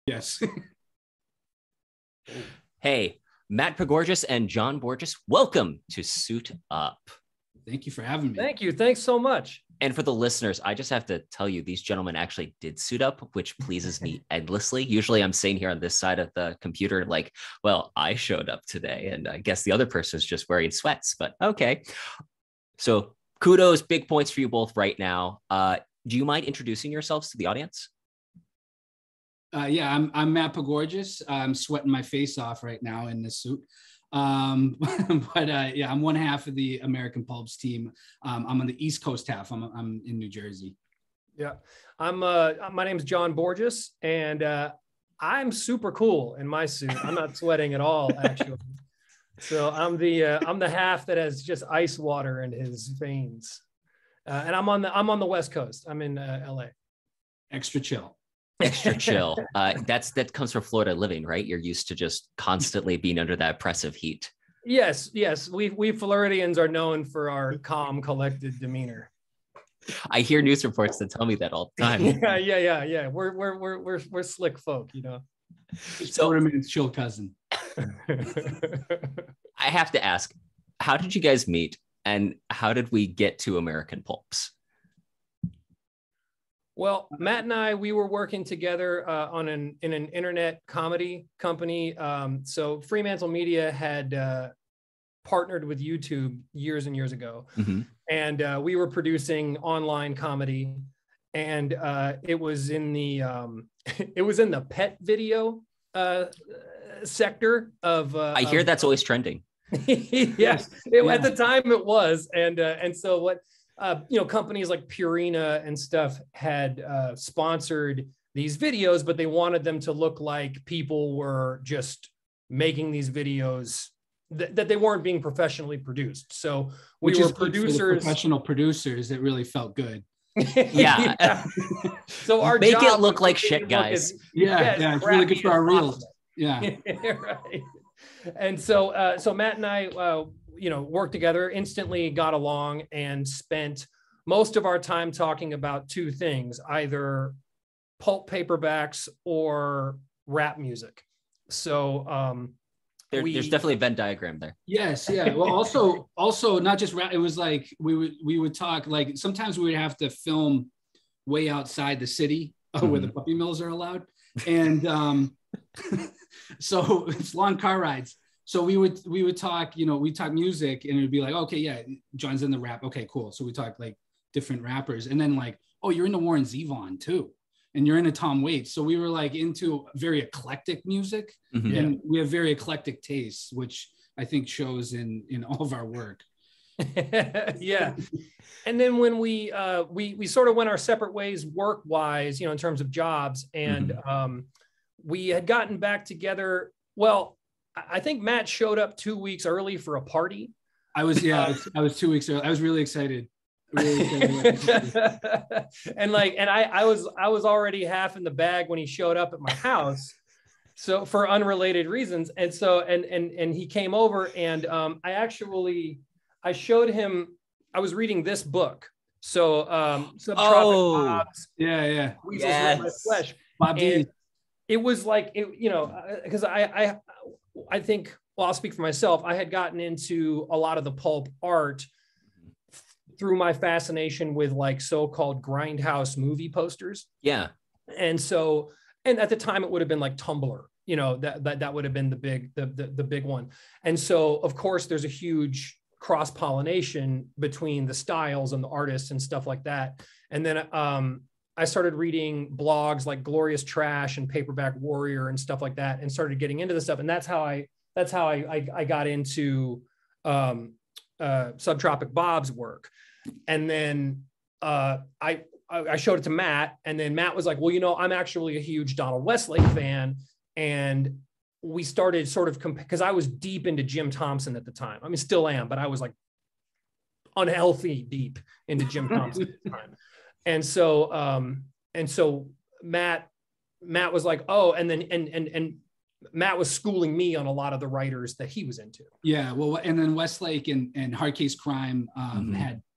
Yes. Hey, Matt Pagourgis and John Borges, welcome to Suit Up. Thank you for having me. Thank you. Thanks so much. And for the listeners, I just have to tell you, these gentlemen actually did suit up, which pleases me endlessly. Usually I'm sitting here on this side of the computer like, well, I showed up today, and I guess the other person is just wearing sweats, but okay. So kudos, big points for you both right now. Do you mind introducing yourselves to the audience? Yeah, I'm Matt Pagourgis. I'm sweating my face off right now in this suit. Yeah, I'm one half of the American Pulps team. I'm on the East Coast half. I'm in New Jersey. Yeah, my name's John Borges, and I'm super cool in my suit. I'm not sweating at all, actually. So I'm the half that has just ice water in his veins, and I'm on the West Coast. I'm in LA. Extra chill. Extra chill. That comes from Florida living, right? You're used to just constantly being under that oppressive heat. Yes. We Floridians are known for our calm, collected demeanor. I hear news reports that tell me that all the time. Yeah. We're slick folk, you know. So Florida's chill cousin. I have to ask, how did you guys meet, and how did we get to American Pulps? Well, Matt and I, we were working together in an internet comedy company. So Fremantle Media had partnered with YouTube years and years ago, and we were producing online comedy. And it was in the pet video sector of. I hear that's always trending. Yes, at the time it was, and so what. Companies like Purina and stuff had sponsored these videos, but they wanted them to look like people were just making these videos that they weren't being professionally produced. So we were producers, professional producers. That really felt good. Yeah. So our make it look like shit, guys. Yeah, it's really good for our reels. Yeah. Right. And so Matt and I, worked together, instantly got along, and spent most of our time talking about two things, either pulp paperbacks or rap music. So there's definitely a Venn diagram there. Yes, yeah. Well, also not just rap. It was like we would talk, like sometimes we would have to film way outside the city where the puppy mills are allowed, and so it's long car rides. So we would talk, we talk music, and it'd be like, okay, yeah, John's in the rap. Okay, cool. So we talk like different rappers, and then like, oh, you're into Warren Zevon too, and you're into Tom Waits. So we were like into very eclectic music, and we have very eclectic tastes, which I think shows in all of our work. Yeah. And then when we sort of went our separate ways work wise, in terms of jobs, and we had gotten back together. Well, I think Matt showed up 2 weeks early for a party. I was 2 weeks early. I was really excited. And I was already half in the bag when he showed up at my house. So for unrelated reasons. And so, and he came over, and I showed him, I was reading this book. So, Subtropic Bob's. Yeah. Yes. Flesh. Bob D. It was like, because I think, well, I'll speak for myself. I had gotten into a lot of the pulp art through my fascination with like so-called grindhouse movie posters. Yeah. And so, and at the time it would have been like Tumblr, that would have been the big one. And so of course there's a huge cross-pollination between the styles and the artists and stuff like that. And then I started reading blogs like Glorious Trash and Paperback Warrior and stuff like that, and started getting into this stuff. And that's how I got into Subtropic Bob's work. And then I showed it to Matt, and then Matt was like, well, I'm actually a huge Donald Westlake fan. And we started sort of, because I was deep into Jim Thompson at the time. I mean, still am, but I was like unhealthy deep into Jim Thompson at the time. And so Matt was like, oh, and then and Matt was schooling me on a lot of the writers that he was into. Yeah, well, and then Westlake and Hard Case Crime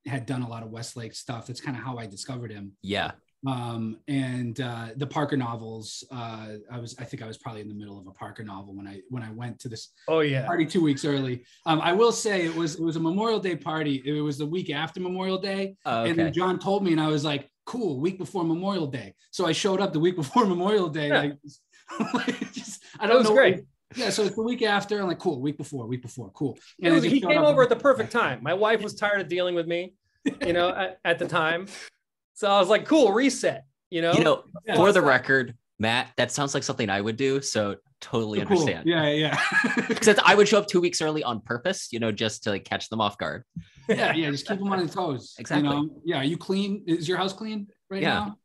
had done a lot of Westlake stuff. That's kind of how I discovered him. Yeah. And the Parker novels. I think I was probably in the middle of a Parker novel when I went to this party 2 weeks early. I will say it was a Memorial Day party. It was the week after Memorial Day, and then John told me, and I was like, cool, week before Memorial Day. So I showed up the week before Memorial Day. Yeah. I don't know. Great. Yeah, so it's the week after. I'm like, cool, week before, cool. And he came over at the perfect time. My wife was tired of dealing with me, at the time. So I was like, cool, reset, For the record, Matt, that sounds like something I would do. So totally understand. Cool. Yeah. Except I would show up 2 weeks early on purpose, just to like catch them off guard. Yeah. Just keep them on their toes. Exactly. Yeah. Are you clean? Is your house clean right now?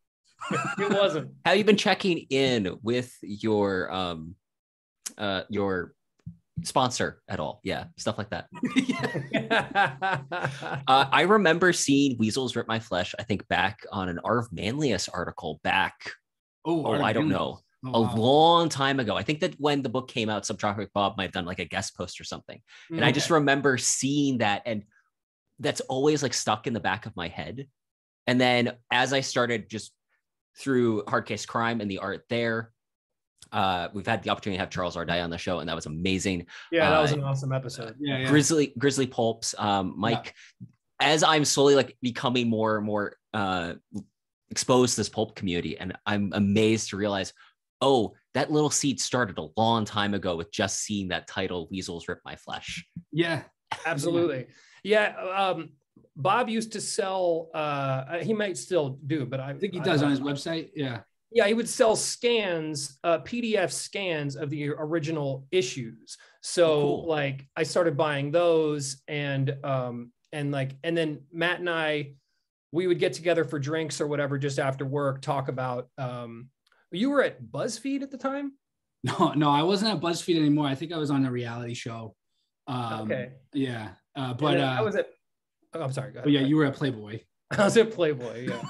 It wasn't. Have you been checking in with your sponsor at all? Yeah, stuff like that. I remember seeing Weasels Rip My Flesh, I think back on an Arv Manlius article back, I don't know, a long time ago. I think that when the book came out, Subtropic Bob might have done like a guest post or something. And I just remember seeing that, and that's always like stuck in the back of my head. And then as I started just through Hard Case Crime and the art there, we've had the opportunity to have Charles Ardai on the show, and that was amazing. Yeah, that was an awesome episode. Yeah. Grizzly Pulps, Mike. As I'm slowly like becoming more and more exposed to this pulp community, and I'm amazed to realize, that little seed started a long time ago with just seeing that title, Weasels Rip My Flesh. Yeah, absolutely. Yeah. Bob used to sell, he might still do, but I think he does on his website. Yeah, he would sell scans, PDF scans of the original issues. So like I started buying those, and then Matt and I, we would get together for drinks or whatever just after work, talk about, you were at BuzzFeed at the time? No, I wasn't at BuzzFeed anymore. I think I was on a reality show. Okay. Yeah. But I was at, I'm sorry. Go ahead. Yeah, you were at Playboy. I was at Playboy, yeah.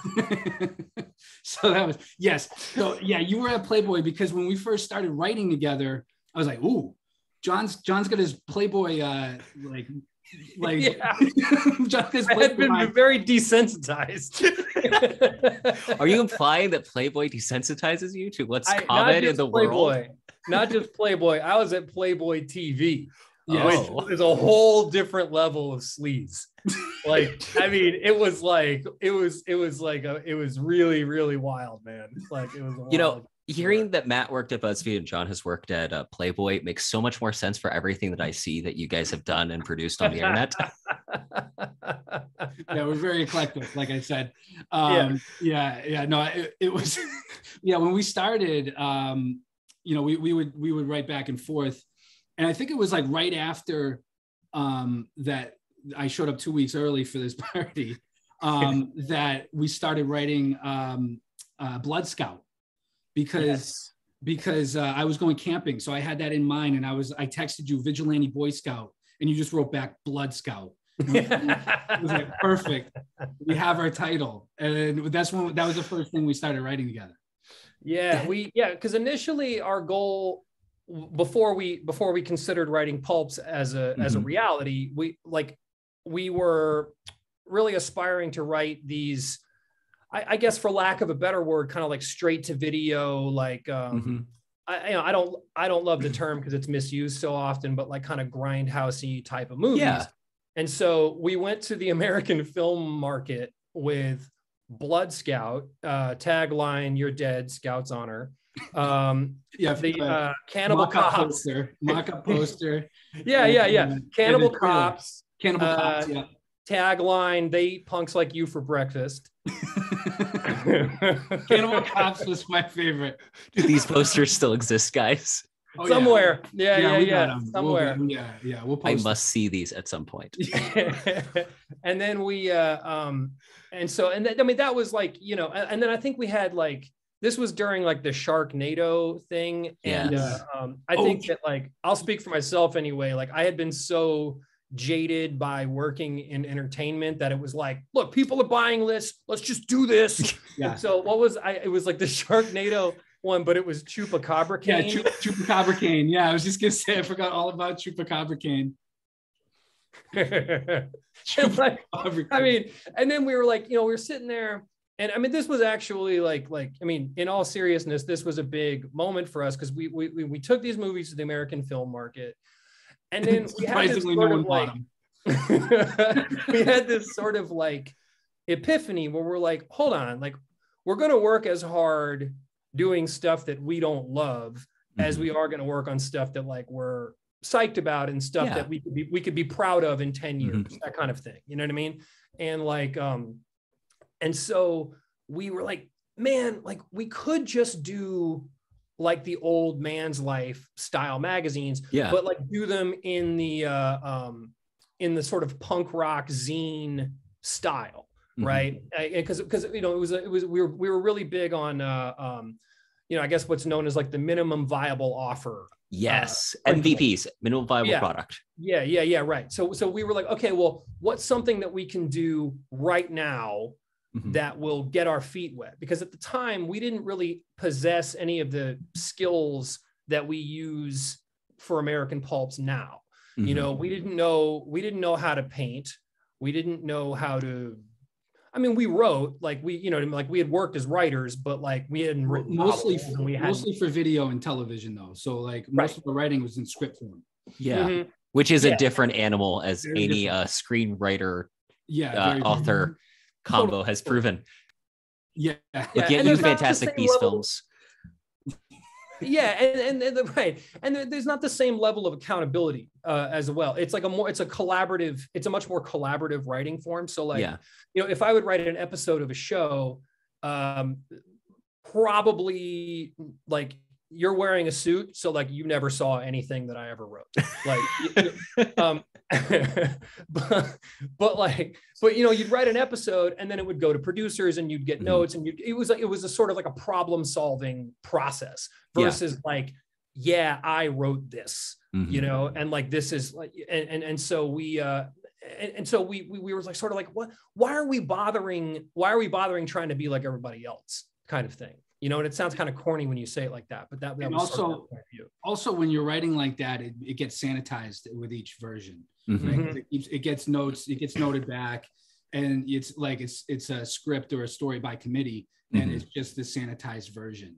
So that was, yes. So yeah, you were at Playboy because when we first started writing together, I was like, ooh, John's got his Playboy, like yeah. John had been very desensitized. Are you implying that Playboy desensitizes you to what's common in the world? Not just Playboy. I was at Playboy TV. Yes. There's a whole different level of sleaze. Like, I mean, it was really, really wild, man. Like, it was wild. Hearing that Matt worked at BuzzFeed and John has worked at Playboy makes so much more sense for everything that I see that you guys have done and produced on the internet. Yeah, we're very eclectic, like I said. No, it was, when we started, we would write back and forth. And I think it was like right after that I showed up 2 weeks early for this party that we started writing Blood Scout because I was going camping. So I had that in mind, and I texted you Vigilante Boy Scout, and you just wrote back Blood Scout. It was like, perfect. We have our title. And that was the first thing we started writing together. Yeah, because initially our goal, before we considered writing pulps as a reality, we were really aspiring to write these, I guess for lack of a better word, kind of like straight to video, like I don't love the term because it's misused so often, but like kind of grindhousey type of movies. Yeah. And so we went to the American film market with Blood Scout, tagline, "You're dead, Scout's honor." The Cannibal Cops mock-up poster. Yeah. Cannibal Cops. Cannibal Cops. Yeah. Tagline: "They eat punks like you for breakfast." Cannibal Cops was my favorite. Do these posters still exist, guys? Oh, somewhere. Yeah. Somewhere. We'll post I must see these at some point. And then we that was like, and then I think we had like, this was during like the Sharknado thing. And I think that, like, I'll speak for myself anyway. Like, I had been so jaded by working in entertainment that it was like, look, people are buying this, let's just do this. Yeah. So it was like the Sharknado one, but it was Chupacabra Cane. Yeah, Chupacabra Cane. Yeah, I was just gonna say, I forgot all about Chupacabra Cane. I mean, and then we were like, we were sitting there And I mean, this was actually like, I mean, in all seriousness, this was a big moment for us because we took these movies to the American film market, and then we had this sort of like, we had this sort of like epiphany where we're like, hold on, like we're going to work as hard doing stuff that we don't love as we are going to work on stuff that like we're psyched about and stuff that we could be proud of in 10 years, that kind of thing. You know what I mean? And like, and so we were like, man, like we could just do like the Old Man's Life style magazines, but like do them in the sort of punk rock zine style, right? Because you know it was we were really big on you know, I guess what's known as like the minimum viable offer. Yes, MVPs, minimum viable product. Yeah, right. So we were like, okay, well, what's something that we can do right now that will get our feet wet? Because at the time we didn't really possess any of the skills that we use for American Pulps now. You know, we didn't know how to paint. We didn't know how to, I mean, we wrote, like we, you know, like we had worked as writers, but like we hadn't written mostly for video and television though. So like most of the writing was in script form. Yeah. Which is a different animal, as any screenwriter author combo has proven. Look at you, Fantastic Beasts films. Right. And there's not the same level of accountability as well. It's like it's a much more collaborative writing form. So like, you know, if I would write an episode of a show, probably like you're wearing a suit. So like you never saw anything that I ever wrote. Like, but you know, you'd write an episode and then it would go to producers and you'd get notes and it was a sort of like a problem solving process versus like, I wrote this, you know, and like, this is like, and so we were like, sort of like, why are we bothering trying to be like everybody else kind of thing? You know, and it sounds kind of corny when you say it like that, but that was also, sort of that also when you're writing like that, it gets sanitized with each version. Right? It gets noted back, and it's like it's a script or a story by committee, and it's just the sanitized version.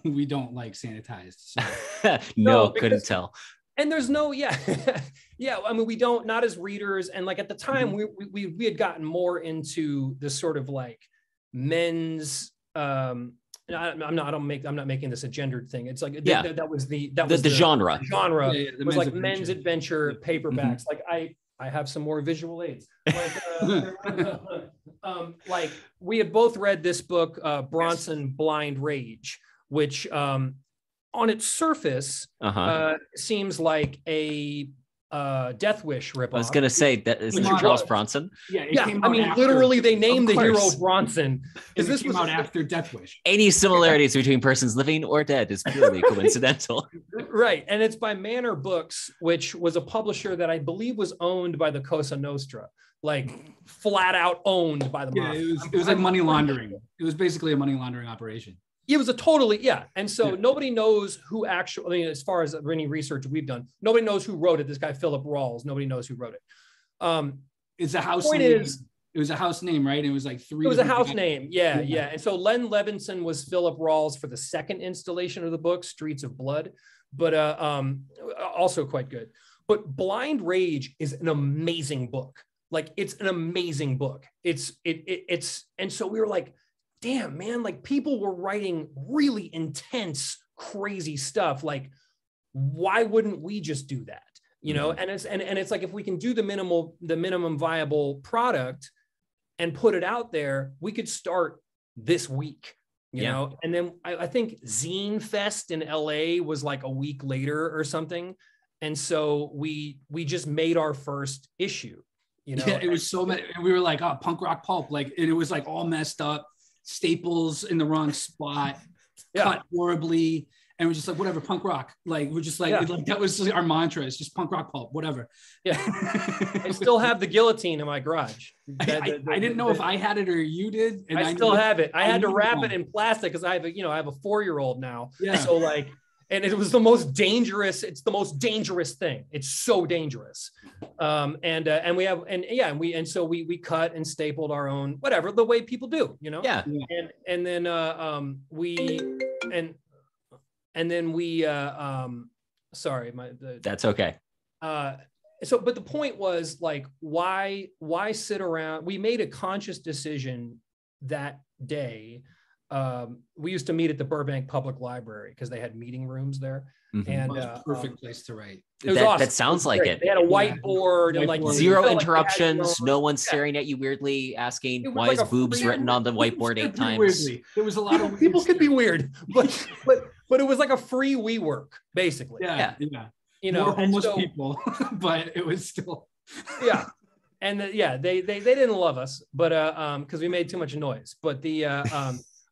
We don't like sanitized. So. No, couldn't tell. And there's no, I mean, we don't, not as readers, and like at the time we had gotten more into this sort of like men's. I'm not making this a gendered thing. It's like that was the genre. The was like men's adventure paperbacks. Like I have some more visual aids. Like we had both read this book, Bronson Blind Rage, which on its surface seems like a Death Wish ripoff. I was gonna say that is Charles Bronson. I mean, literally, they named the hero Bronson. This came out after Death Wish. Any similarities between persons living or dead is purely coincidental. Right, and it's by Manor Books, which was a publisher that I believe was owned by the Cosa Nostra, like flat out owned by the mafia. It was like money laundering. It was basically a money laundering operation. It was a totally, and so nobody knows who actually, I mean, as far as any research we've done, nobody knows who wrote it. This guy, Philip Rawls, nobody knows who wrote it. It's a house name. It was a house name, right? And it was like three. It was a house name, yeah. And so Len Levinson was Philip Rawls for the second installation of the book, Streets of Blood, but also quite good. But Blind Rage is an amazing book. Like, it's an amazing book. It's, and so we were like, damn, man, like people were writing really intense, crazy stuff. Like, why wouldn't we just do that? You know, and it's like, if we can do the minimum viable product and put it out there, we could start this week, you know? And then I think Zine Fest in LA was like a week later or something. And so we just made our first issue, you know? It was so many, and we were like, oh, punk rock pulp. Like, and it was like all messed up. Staples in the wrong spot, cut horribly, and we're just like, whatever, punk rock. Like, we're just like, that was our mantra. It's just punk rock pulp, whatever. I still have the guillotine in my garage. I didn't know if I had it or you did. And I still have it. I had to wrap it in plastic because I have a 4-year-old now. So like, and it was the most dangerous. It's the most dangerous thing. It's so dangerous. So we cut and stapled our own, whatever, the way people do, you know? Yeah. And then That's okay. But the point was like, why sit around? We made a conscious decision that day. We used to meet at the Burbank Public Library because they had meeting rooms there. Mm-hmm. And perfect place to write. It was awesome. That sounds like it. They had a whiteboard and like zero interruptions. No one staring at you weirdly, asking why like is boobs written on the whiteboard 8 times. Weirdly. There was a lot of people could be weird, but it was like a free WeWork, basically. Yeah. You know, more homeless people, but it was still. Yeah. And they didn't love us, but because we made too much noise. But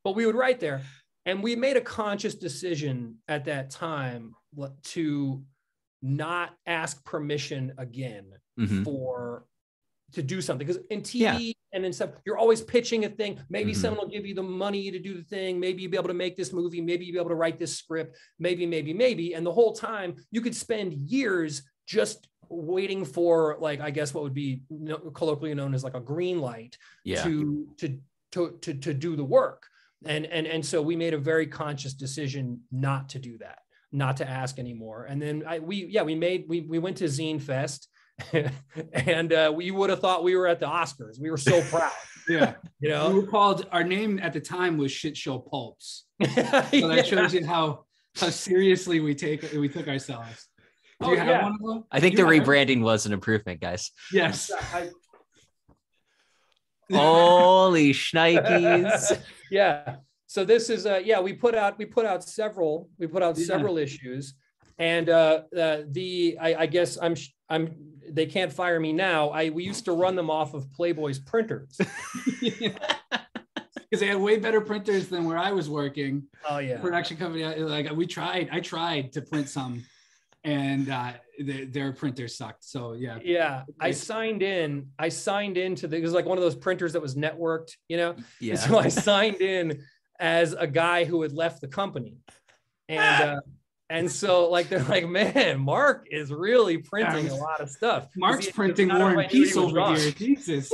but we would write there, and we made a conscious decision at that time to not ask permission again to do something, because in TV and in stuff, you're always pitching a thing. Maybe someone will give you the money to do the thing. Maybe you'll be able to make this movie. Maybe you'll be able to write this script. Maybe. And the whole time you could spend years just waiting for, like, I guess what would be colloquially known as like a green light to do the work. And so we made a very conscious decision not to do that, not to ask anymore. And then we went to Zine Fest. And we would have thought we were at the Oscars. We were so proud. Yeah. You know, we were called, our name at the time was Shit Show Pulps. So that shows you how seriously we took ourselves. Do you have one of them? I think the rebranding was an improvement, guys. Yes. Holy shnikes. Yeah. So this is we put out several issues. And I guess they can't fire me now. We used to run them off of Playboy's printers. Because they had way better printers than where I was working. Oh yeah. Production company. Like I tried to print some, and their printer sucked. So yeah. Yeah. I signed in to it was like one of those printers that was networked, you know? Yeah. And so I signed in as a guy who had left the company. And so, like, they're like, man, Mark is really printing a lot of stuff. Mark's printing War and Peace over here. Jesus.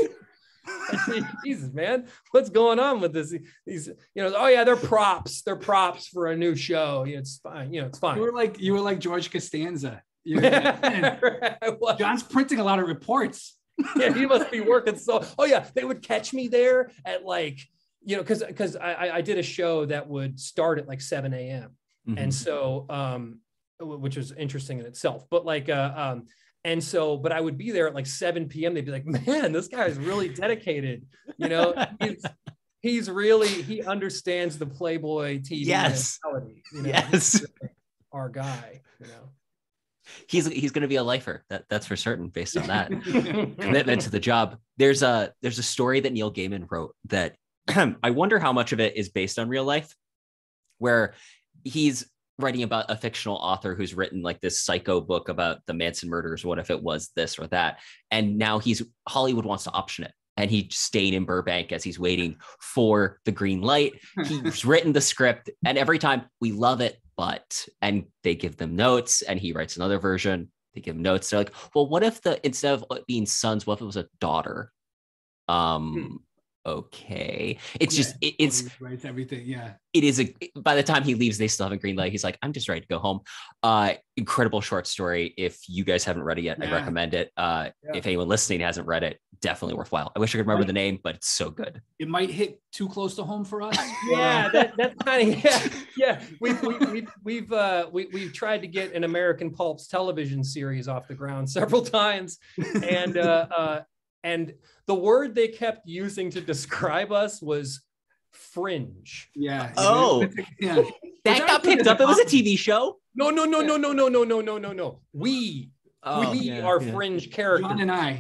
Jesus, man. What's going on with this? These, they're props. They're props for a new show. It's fine. It's fine. You were like George Costanza. John's printing a lot of reports. Yeah, he must be working they would catch me there at because I did a show that would start at like 7 a.m. And so, which was interesting in itself, but but I would be there at like 7 p.m. They'd be like, man, this guy is really dedicated. He understands the Playboy TV mentality. Yes. Our guy, He's going to be a lifer. That's for certain based on that commitment to the job. There's a story that Neil Gaiman wrote that I wonder how much of it is based on real life, where he's writing about a fictional author who's written like this psycho book about the Manson murders. What if it was this or that? And now Hollywood wants to option it. And he stayed in Burbank as he's waiting for the green light. He's written the script, and every time we love it, and they give them notes, and he writes another version. They give him notes. They're like, well, what if instead of it being sons, what if it was a daughter? Okay. It's writes everything. Yeah. It is by the time he leaves, they still have a green light. He's like, I'm just ready to go home. Incredible short story. If you guys haven't read it yet, I recommend it. If anyone listening hasn't read it, definitely worthwhile. I wish I could remember the name, but it's so good. It might hit too close to home for us. Yeah, that's kind of yeah. We've tried to get an American Pulps television series off the ground several times, and the word they kept using to describe us was fringe. Yeah. Oh, yeah. That got picked up. It was a TV show. No. We are fringe characters. John and I,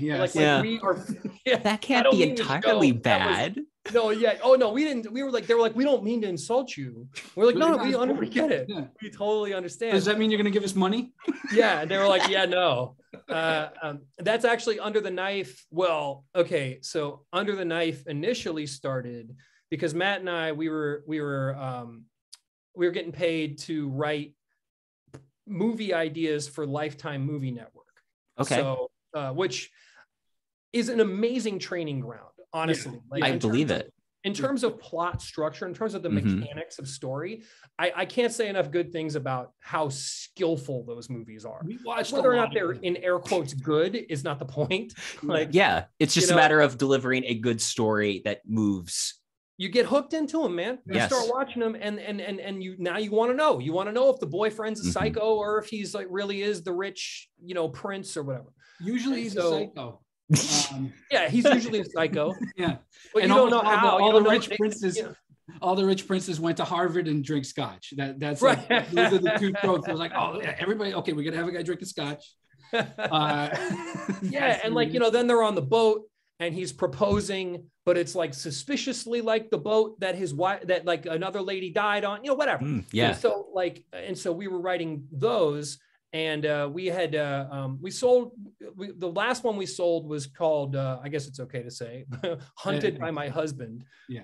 we are. Yeah, that can't be entirely bad. No, yeah. Oh no, we didn't. We were like, they were like, we don't mean to insult you. We're like, no, we get it. Yeah. We totally understand. Does that mean you're gonna give us money? Yeah, and they were like, yeah, no. That's actually Under the Knife. Well, okay, so Under the Knife initially started because Matt and I we were getting paid to write movie ideas for Lifetime Movie Network. Okay. So, which is an amazing training ground, honestly. Yeah. Like, I believe it. In terms of plot structure, in terms of the Mhm. mechanics of story, I can't say enough good things about how skillful those movies are. We watched Whether a or lot not of they're them. in air quotes good is not the point. Like, Yeah, it's just you a know- matter of delivering a good story that moves. you get hooked into them, man. You Yes. start watching them, and you want to know. You want to know if the boyfriend's a Mhm. psycho or if he's like really is the rich, prince or whatever. Usually he's a So- psycho. Yeah, he's usually a psycho, Yeah. but And you don't know all how. all You the don't know- rich princes, yeah. all the rich princes went to Harvard and drink scotch. That's Right. like, those are the two tropes. It was like, oh, yeah, everybody, okay, we're gonna have a guy drinking scotch. Yeah, and like, then they're on the boat and he's proposing, but it's like suspiciously like the boat that his wife, that like another lady died on, whatever. Yeah. So like, and so we were writing those, and we had we sold the last one we sold was called I guess it's okay to say Hunted by My Husband. Yeah.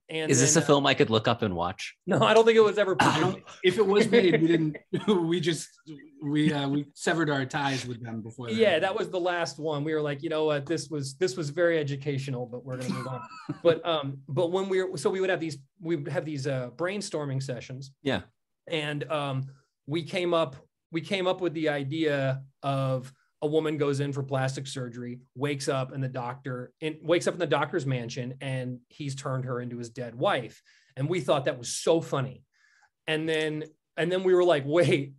And Is this a then, film I could look up and watch? No, I don't think it was ever I produced. don't, if it was made, we didn't. We severed our ties with them before. Yeah, that was the last one. We were like, you know what, this was very educational, but we're gonna move on. But when we would have these brainstorming sessions. Yeah. And we came up with the idea of a woman goes in for plastic surgery, wakes up in the doctor's mansion, and he's turned her into his dead wife. And we thought that was so funny. And then we were like, wait,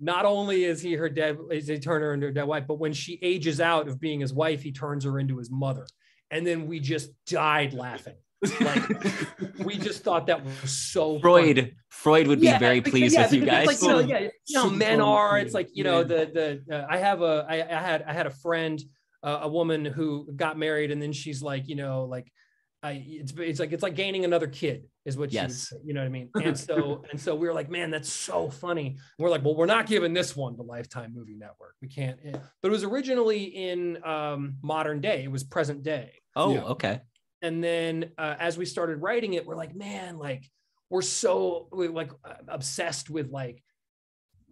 not only is he turned her into a dead wife, but when she ages out of being his wife, he turns her into his mother. And then we just died laughing. Like, we just thought that was so funny. Freud would be very pleased with you guys. Like, men are. It's like, Yeah. I had a friend, a woman who got married, and then she's like, it's like gaining another kid is what she would say, you know what I mean? And so we were like, man, that's so funny. And we're like, well, we're not giving this one to Lifetime Movie Network. We can't. But it was originally in modern day. It was present day. Oh, Yeah. okay. And then as we started writing it, we're like, man, like we're obsessed with like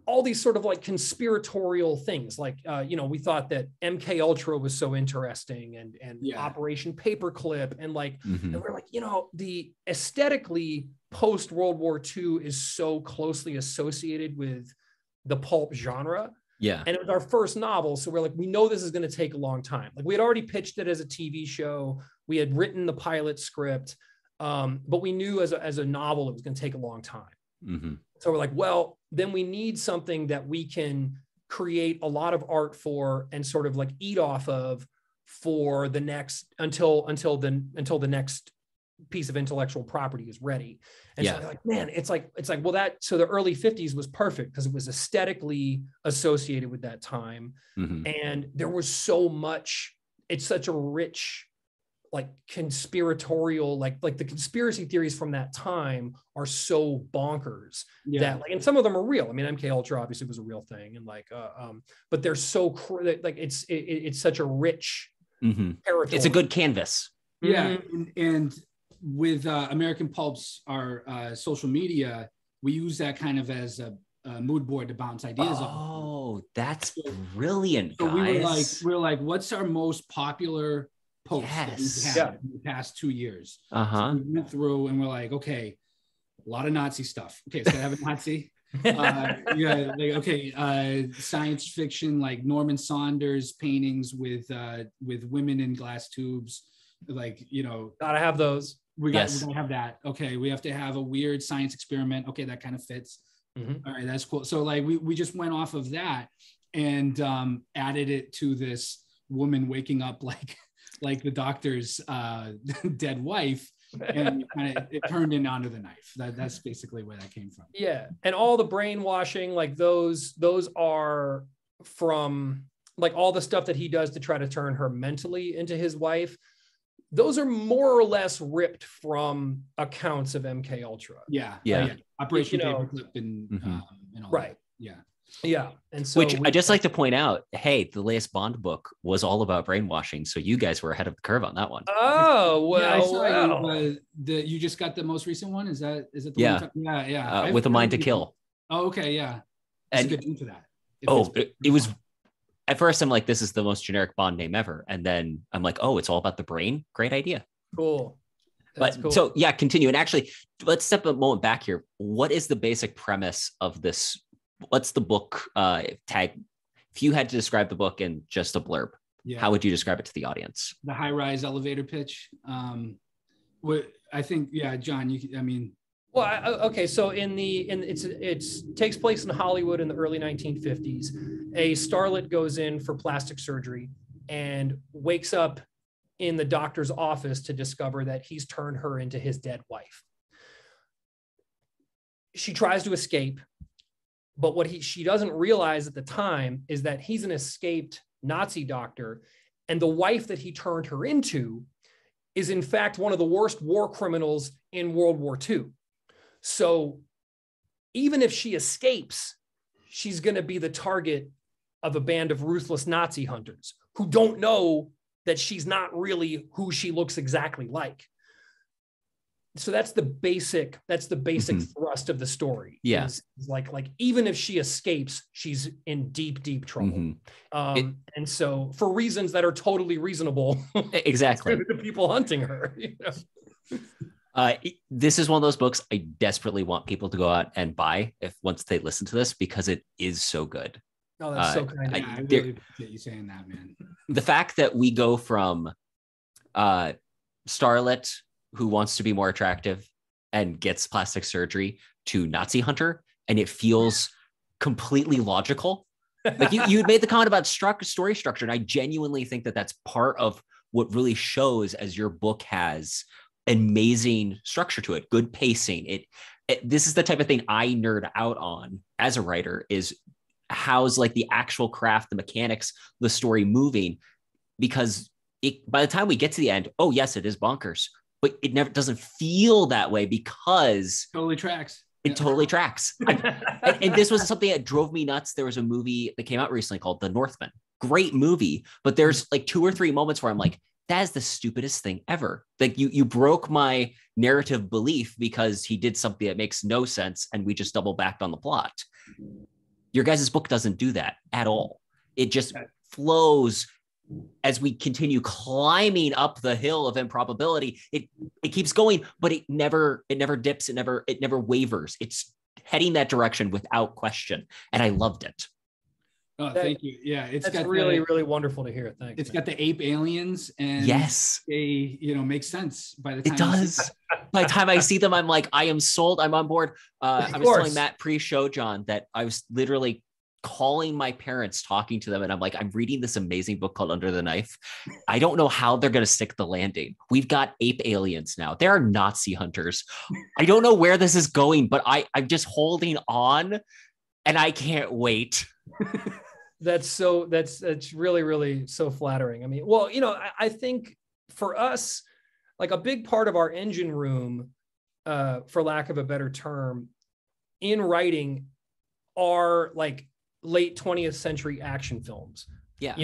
all these sort of like conspiratorial things. Like, we thought that MK Ultra was so interesting, and Operation Paperclip, and like, and we're like, the aesthetically post World War II is so closely associated with the pulp genre. Yeah. And it was our first novel. So we're like, we know this is going to take a long time. Like, we had already pitched it as a TV show. We had written the pilot script, but we knew as a novel, it was going to take a long time. Mm-hmm. So we're like, well, then we need something that we can create a lot of art for and sort of like eat off of for the next, until the next piece of intellectual property is ready. And so we're like, man, it's like, well, so the early 50s was perfect because it was aesthetically associated with that time. Mm-hmm. And there was so much, it's such a rich, like conspiratorial, like the conspiracy theories from that time are so bonkers that like, and some of them are real. I mean, MK Ultra obviously was a real thing. And like, but they're so like, it's such a rich territory. It's a good canvas. Yeah. And with American Pulps, our social media, we use that kind of as a mood board to bounce ideas off. Oh, that's brilliant, So guys. we were like, what's our most popular post that we've had in the past 2 years? So we went through and we're like, okay, a lot of Nazi stuff. Okay, it's gonna have a Nazi. Science fiction, like Norman Saunders paintings with women in glass tubes, like, gotta have those. We gotta have that. Okay, we have to have a weird science experiment. Okay, that kind of fits. All right, that's cool. So like we just went off of that and added it to this woman waking up like the doctor's dead wife, and it turned in onto the knife. That's basically where that came from. Yeah, and all the brainwashing, like those are from like all the stuff that he does to try to turn her mentally into his wife. Those are more or less ripped from accounts of MK Ultra. Yeah. Operation Paperclip and all right. That. Yeah. And so, which I just like to point out, hey, the latest Bond book was all about brainwashing. So you guys were ahead of the curve on that one. Oh, well, I saw you just got the most recent one. Is it the one? With A Mind to Kill. Oh, okay. Yeah. It's a good name for that. It was, at first I'm like, this is the most generic Bond name ever. And then I'm like, oh, it's all about the brain. Great idea. Cool. That's But cool. so yeah, continue. And actually, let's step a moment back here. What is the basic premise of this? What's the book tag? If you had to describe the book in just a blurb, how would you describe it to the audience? The high-rise elevator pitch. What I think, John, Well, okay. So it takes place in Hollywood in the early 1950s. A starlet goes in for plastic surgery and wakes up in the doctor's office to discover that he's turned her into his dead wife. She tries to escape, but what she doesn't realize at the time is that he's an escaped Nazi doctor, and the wife that he turned her into is in fact one of the worst war criminals in World War II. So even if she escapes, she's going to be the target of a band of ruthless Nazi hunters who don't know that she's not really who she looks exactly like. So that's the basic thrust of the story. Yeah. Is like even if she escapes, she's in deep, deep trouble. And so for reasons that are totally reasonable, exactly, to the people hunting her. This is one of those books I desperately want people to go out and buy once they listen to this, because it is so good. Oh, that's so kind. I really appreciate you saying that, man. The fact that we go from starlet who wants to be more attractive and gets plastic surgery to Nazi hunter, and it feels completely logical. Like you made the comment about story structure, and I genuinely think that that's part of what really shows as your book has amazing structure to it, good pacing. This is the type of thing I nerd out on as a writer, is how's like the actual craft, the mechanics, the story moving, because by the time we get to the end, oh yes, it is bonkers, but it never doesn't feel that way because totally tracks. It totally tracks. And this was something that drove me nuts. There was a movie that came out recently called The Northman. Great movie, but there's like 2 or 3 moments where I'm like, that is the stupidest thing ever. Like you broke my narrative belief because he did something that makes no sense and we just double backed on the plot. Your guys' book doesn't do that at all. It just flows as we continue climbing up the hill of improbability. It keeps going, but it never dips. It never wavers. It's heading that direction without question. And I loved it. Oh, thank you. Yeah, that's really wonderful to hear. Thanks. It's got the ape aliens, and yes, they makes sense by the time it does. By the time I see them, I'm like, I am sold. I'm on board. I was telling Matt pre-show, John, that I was literally calling my parents, talking to them, and I'm like, I'm reading this amazing book called Under the Knife. I don't know how they're going to stick the landing. We've got ape aliens now. There are Nazi hunters. I don't know where this is going, but I'm just holding on, and I can't wait. That's really, really so flattering. I mean, well, I think for us, like a big part of our engine room, for lack of a better term, in writing are like late 20th century action films. Yeah.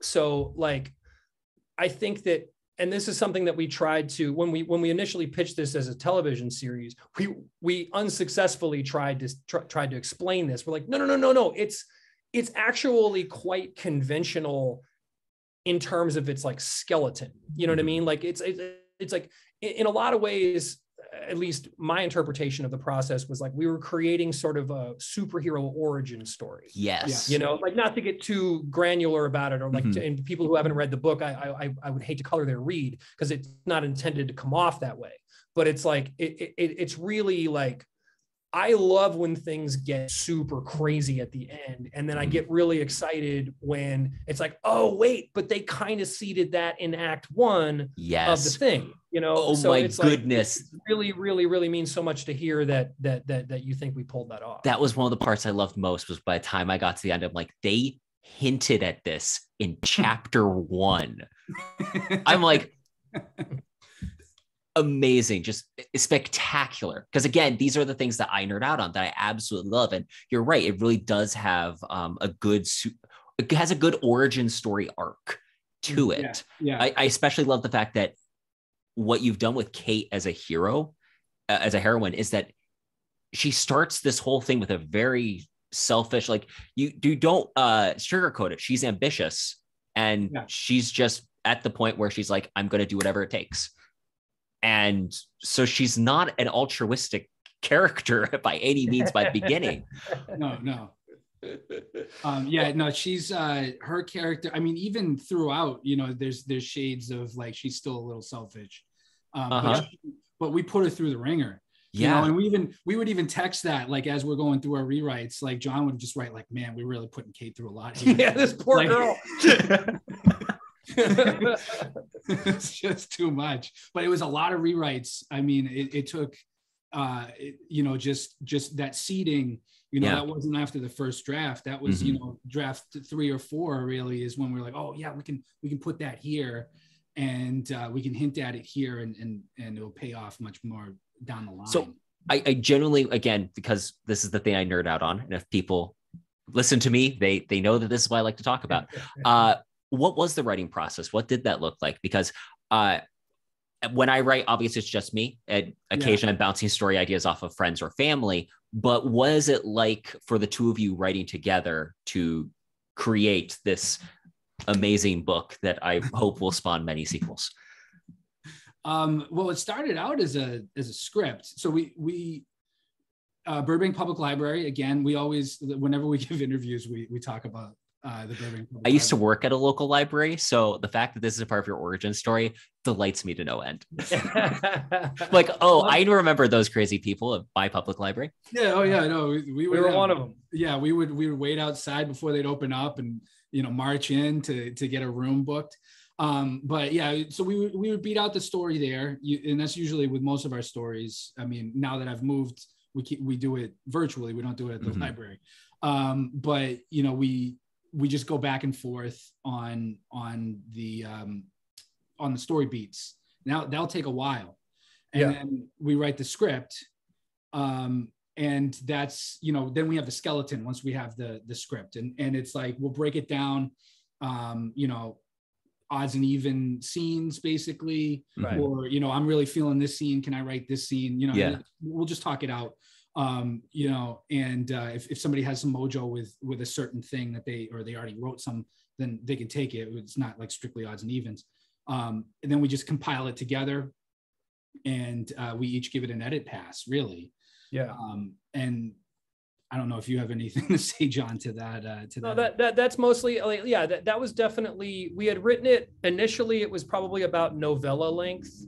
So like, I think that, and this is something that we tried to, when we initially pitched this as a television series, we unsuccessfully tried to explain this. We're like, no. It's actually quite conventional in terms of its like skeleton. You know what I mean? Like it's like in a lot of ways, at least my interpretation of the process was like we were creating sort of a superhero origin story. Yes. Like not to get too granular about it, or like and people who haven't read the book, I would hate to color their read because it's not intended to come off that way. But it's like it's really like, I love when things get super crazy at the end. And then I get really excited when it's like, oh, wait, but they kind of seeded that in Act 1 of the thing, Oh, so my goodness. Like, it really, really, really means so much to hear that you think we pulled that off. That was one of the parts I loved most, was by the time I got to the end, I'm like, they hinted at this in chapter 1. I'm like, amazing, just spectacular. Because again, these are the things that I nerd out on that I absolutely love. And you're right, it really does have it has a good origin story arc to it. Yeah. I especially love the fact that what you've done with Kate as a hero, as a heroine, is that she starts this whole thing with a very selfish. Like you don't sugarcoat it. She's ambitious, and she's just at the point where she's like, I'm going to do whatever it takes. And so she's not an altruistic character by any means by the beginning. No. She's her character. I mean, even throughout, there's shades of like, she's still a little selfish. But we put her through the ringer. And we would even text that, like, as we're going through our rewrites, like John would just write like, man, we're really putting Kate through a lot here. Yeah, this poor girl. It's just too much. But it was a lot of rewrites. I mean, it took just that seeding, that wasn't after the first draft. That was, draft 3 or 4 really is when we're like, oh yeah, we can put that here, and we can hint at it here, and it'll pay off much more down the line. So I generally, again, because this is the thing I nerd out on, and if people listen to me, they know that this is what I like to talk about. What was the writing process? What did that look like? Because when I write, obviously it's just me. Occasionally I'm bouncing story ideas off of friends or family, but what is it like for the two of you writing together to create this amazing book that I hope will spawn many sequels? Well, it started out as a script. So we Burbank Public Library, again, we always, whenever we give interviews, we talk about the Burbank Public I used to work at a local library, so the fact that this is a part of your origin story delights me to no end. Like, I remember those crazy people at my public librray. Yeah, no, we were one of them. Yeah, we would wait outside before they'd open up and march in to get a room booked. But yeah, so we would beat out the story there, and that's usually with most of our stories. I mean, now that I've moved, we do it virtually. We don't do it at the library. But we just go back and forth on the story beats. Now that'll take a while, and then we write the script, and that's then we have the skeleton once we have the script, and it's like we'll break it down, odds and even scenes basically, or I'm really feeling this scene, can I write this scene? We'll just talk it out. And if somebody has some mojo with a certain thing that they already wrote some, then they can take it. It's not like strictly odds and evens. And then we just compile it together, and we each give it an edit pass, really. Yeah. And I don't know if you have anything to say, John, to that. No, that's mostly, like, that was definitely, we had written it initially. It was probably about novella length.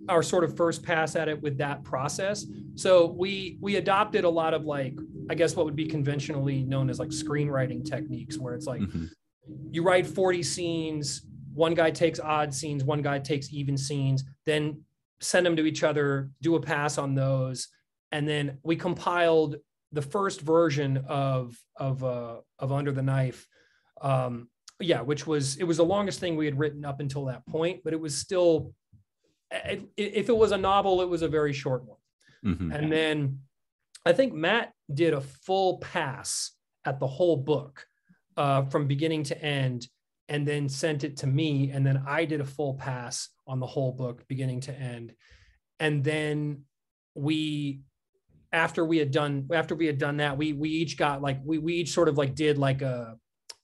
Our sort of first pass at it with that process. So we adopted a lot of, like, I guess what would be conventionally known as like screenwriting techniques, where it's like you write 40 scenes, one guy takes odd scenes, one guy takes even scenes, then send them to each other, do a pass on those. And then we compiled the first version of Under the Knife. Which was the longest thing we had written up until that point, but it was still, if it was a novel, it was a very short one. And then I think Matt did a full pass at the whole book from beginning to end, and then sent it to me. And then I did a full pass on the whole book, beginning to end. And then after we had done that, we each got like, we each sort of like did like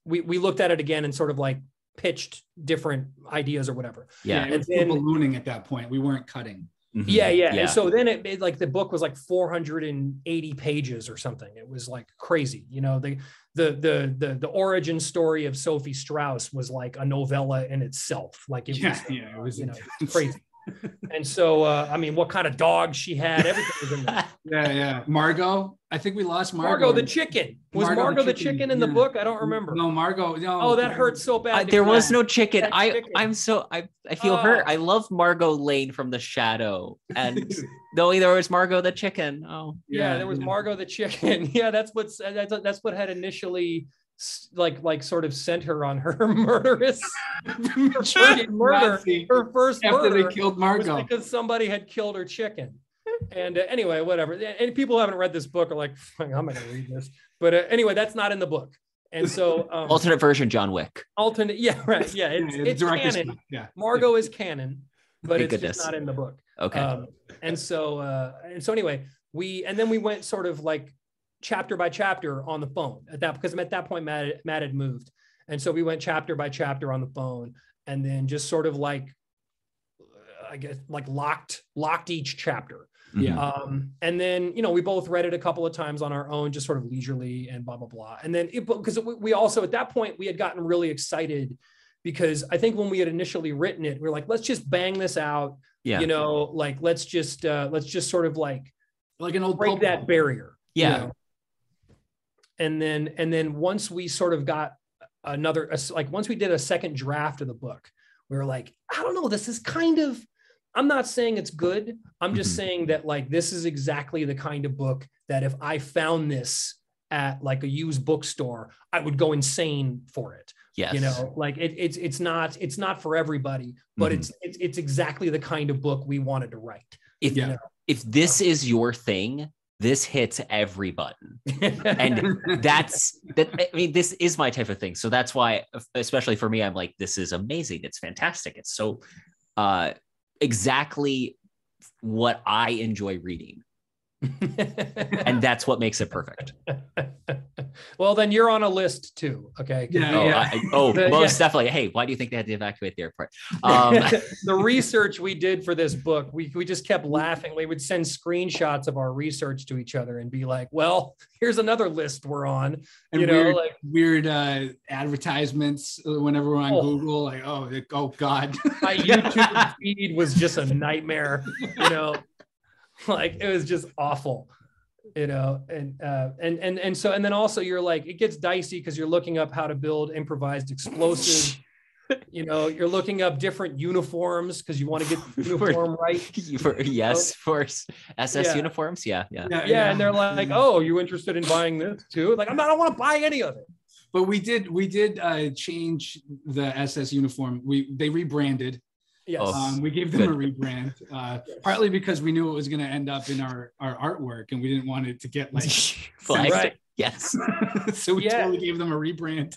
we looked at it again and sort of like pitched different ideas or whatever. Yeah, it was ballooning at that point. We weren't cutting. Yeah. And so then it like, the book was like 480 pages or something. It was like crazy. The origin story of Sophie Strauss was like a novella in itself. Like it was crazy. And so, I mean, what kind of dog she had, everything was in there. Yeah. Margot. I think we lost Margot. Margot the chicken. Was Margot the chicken in the book? I don't remember. No, Margot. No. Oh, that hurts so bad. There was no chicken. I feel hurt. I love Margot Lane from The Shadow. And no, there was Margot the chicken. Oh. Yeah, there was Margot the chicken. Yeah, that's what had initially like sort of sent her on her murderous murder. Her first after murder they killed Margot was because somebody had killed her chicken. And anyway, whatever. And people who haven't read this book are like, I'm not gonna read this. But anyway, that's not in the book. And so alternate version John Wick. Yeah, right. Yeah, it's canon. Yeah. Margot is canon, but it's just not in the book. Okay. And so anyway, we went sort of like chapter by chapter on the phone because at that point Matt had moved. And so we went chapter by chapter on the phone, and then just sort of like, I guess, like locked each chapter. Yeah. And then, we both read it a couple of times on our own, just sort of leisurely and blah, blah, blah. And then because we also, at that point, we had gotten really excited because I think when we had initially written it, we were like, let's just bang this out. Yeah. Like, let's just sort of like an old break that barrier. Yeah. And then once we sort of got once we did a second draft of the book, we were like, I don't know, this is kind of, I'm not saying it's good. I'm just saying that like, this is exactly the kind of book that if I found this at like a used bookstore, I would go insane for it. Yes. Like it's not for everybody, but it's exactly the kind of book we wanted to write. If this is your thing, this hits every button. And that's that. I mean, this is my type of thing. So that's why, especially for me, I'm like, this is amazing. It's fantastic. It's so exactly what I enjoy reading. And that's what makes it perfect. Well, then you're on a list too. Okay. Most definitely. Hey, why do you think they had to evacuate the airport? The research we did for this book, we just kept laughing. We would send screenshots of our research to each other and be like, well, here's another list we're on. And weird advertisements whenever we're on Google, like, oh God. My YouTube feed was just a nightmare, like it was just awful. And then also you're like, it gets dicey because you're looking up how to build improvised explosives. You're looking up different uniforms because you want to get the uniform right. For SS uniforms. Yeah. And they're like, oh, you interested in buying this too? Like, I don't want to buy any of it. But we did change the SS uniform. They rebranded. Yes. We gave them a rebrand, partly because we knew it was going to end up in our artwork, and we didn't want it to get like flagged. Right. Yes. So we totally gave them a rebrand.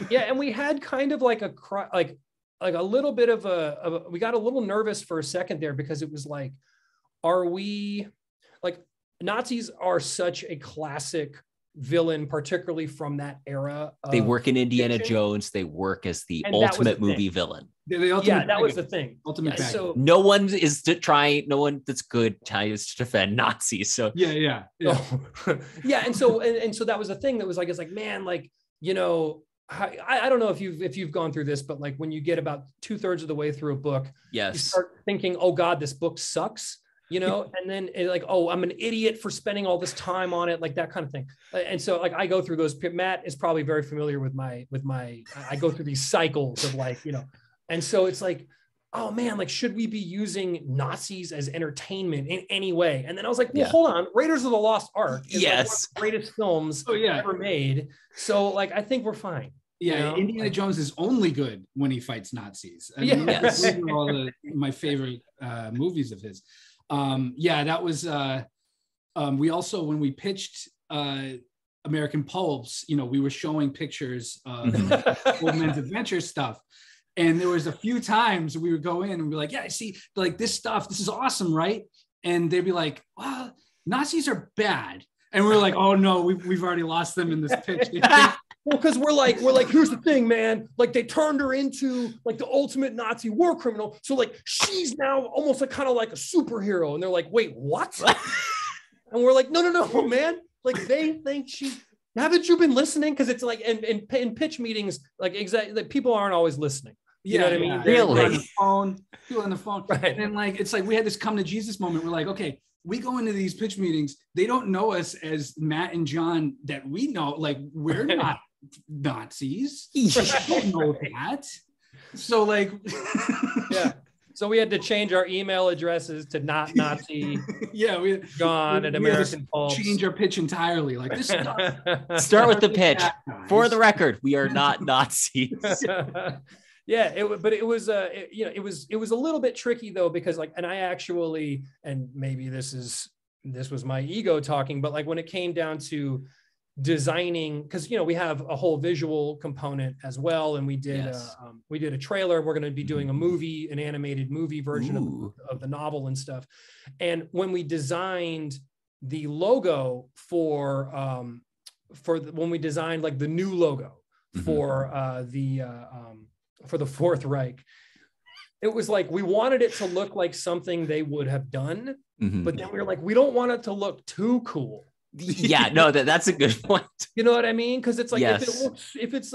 And we had kind of like a little bit of we got a little nervous for a second there because it was like, are we like, Nazis are such a classic villain, particularly from that era. They work in Indiana Jones. They work as the ultimate movie villain. That was the thing. Ultimate. So no one that's good tries to defend Nazis. So yeah. And so that was the thing that was like, it's like, man, like, I don't know if you've gone through this, but like when you get about 2/3 of the way through a book, yes, you start thinking, oh God, this book sucks. And then like, oh, I'm an idiot for spending all this time on it, like that kind of thing. And so like, I go through those. Matt is probably very familiar with my, I go through these cycles of like, and so it's like, oh man, like, should we be using Nazis as entertainment in any way? And then I was like, well, hold on, Raiders of the Lost Ark is like one of the greatest films ever made. So like, I think we're fine. Indiana Jones is only good when he fights Nazis. I mean, those are all my favorite movies of his. That was we also, when we pitched American Pulps, we were showing pictures of Old Men's Adventure stuff, and there was a few times we would go in and be like, yeah, I see, like, this stuff, this is awesome, right? And they'd be like, well, Nazis are bad, and we're like, oh no, we've already lost them in this pitch. Well, because we're like, here's the thing, man. Like, they turned her into like the ultimate Nazi war criminal. So like, she's now almost like kind of like a superhero. And they're like, wait, what? And we're like, no, man. Like, they think haven't you been listening? Because it's like in pitch meetings, like, exactly, like, people aren't always listening. You know what I mean? Really? People on the phone. Right. And like, it's like we had this come to Jesus moment. We're like, okay, we go into these pitch meetings. They don't know us as Matt and John that we know. Like, we're not Nazis. I don't know that. So like, so we had to change our email addresses to not Nazi. we John at American Pulps. Change our pitch entirely. Like, this stuff. Start with the pitch. For the record, we are not Nazis. It was a little bit tricky though, because like, and I actually, and maybe this was my ego talking, but like when it came down to designing, because we have a whole visual component as well, and we did a trailer. We're going to be doing a movie, an animated movie version of the novel and stuff. And when we designed the logo for when we designed like the new logo for the Fourth Reich, it was like we wanted it to look like something they would have done, but then we were like, we don't want it to look too cool. Yeah, no, that's a good point. You know what I mean? Because it's like Yes. if it's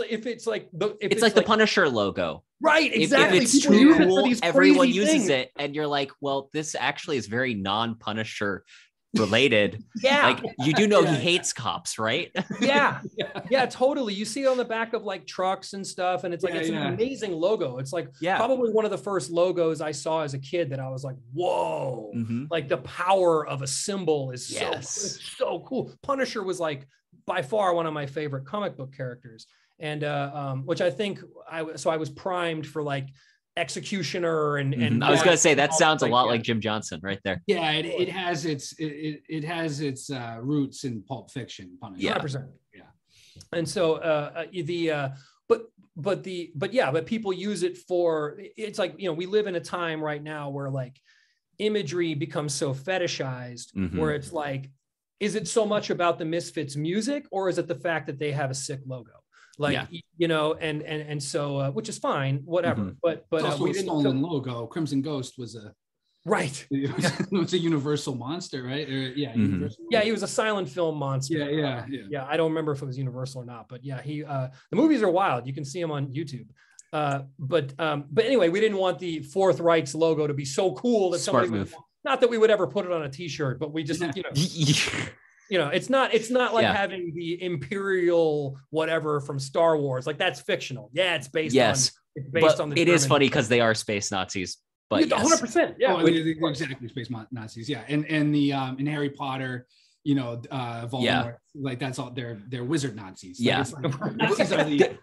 like the Punisher logo. Right, exactly. If it's People too use it for cool, these everyone crazy uses things. it, and you're like, well, this actually is very non-Punisher related. Yeah. Like, you do know he hates cops, right? Yeah, totally. You see it on the back of like trucks and stuff, and it's like it's an amazing logo. It's like probably one of the first logos I saw as a kid that I was like, whoa, like the power of a symbol is so cool. Punisher was like by far one of my favorite comic book characters, and which I think I was primed for like Executioner and I was gonna say that sounds a lot like Jim Johnson right there. Yeah, it has its roots in Pulp Fiction. Punisher. 100%. Yeah, and so but people use it for, it's like, you know, we live in a time right now where like imagery becomes so fetishized, where it's like, is it so much about the Misfits music, or is it the fact that they have a sick logo? Like, you know, and so, which is fine, whatever. But it's also we a didn't stolen logo. Crimson Ghost was a right. It was a Universal monster, right? Universal. Yeah, he was a silent film monster. Yeah. I don't remember if it was Universal or not, but yeah, he. The movies are wild. You can see them on YouTube. But anyway, we didn't want the Fourth Reich's logo to be so cool that Smart somebody move. Not that we would ever put it on a T-shirt, but we just you know, it's not like having the Imperial whatever from Star Wars. Like, that's fictional. Yeah, it's based on the. It is funny because they are space Nazis. But 100%. Yeah, they're exactly space Nazis. Yeah, and the in Harry Potter, you know, Voldemort, like that's all they're wizard Nazis. Like, yeah, like, Nazis are the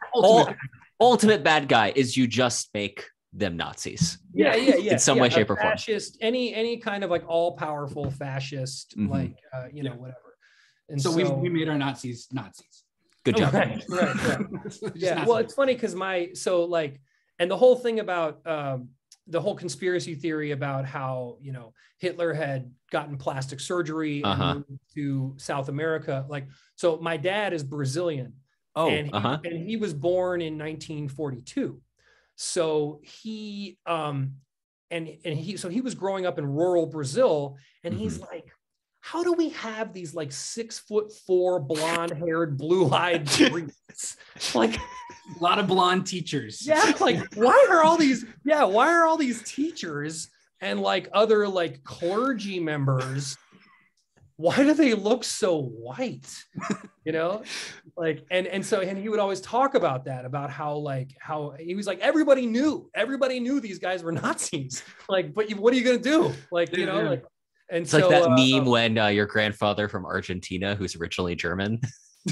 ultimate bad guy is you just make them Nazis. Yeah. In some way, shape, or form. Fascist, any kind of like all powerful fascist, like you know, whatever. And so we made our Nazis. Good job. Right. Yeah. Well, it's funny because and the whole thing about the whole conspiracy theory about how, you know, Hitler had gotten plastic surgery and moved to South America. Like, so my dad is Brazilian. And he was born in 1942. So he was growing up in rural Brazil, and he's like, how do we have these like 6'4" blonde-haired, blue-eyed Greeks? Like, a lot of blonde teachers. Yeah, like why are all these teachers and like other like clergy members, why do they look so white? You know, like and he would always talk about that, about how he was like, everybody knew these guys were Nazis. Like, but what are you gonna do? Like, you know, like. And it's like that meme when your grandfather from Argentina, who's originally German.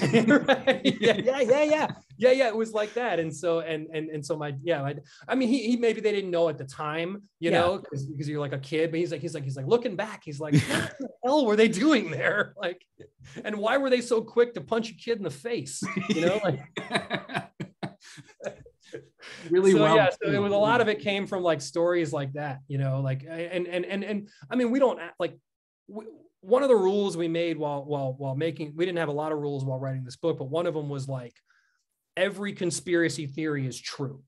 Right. Yeah. It was like that. And so I mean, he maybe they didn't know at the time, you know, because you're like a kid, but he's like looking back, he's like, what the hell were they doing there? Like, and why were they so quick to punch a kid in the face? You know, like. Really so, well. Yeah, so it was, a lot of it came from like stories like that, you know, like, and I mean, we don't like, one of the rules we made while making, we didn't have a lot of rules while writing this book, but one of them was like, every conspiracy theory is true.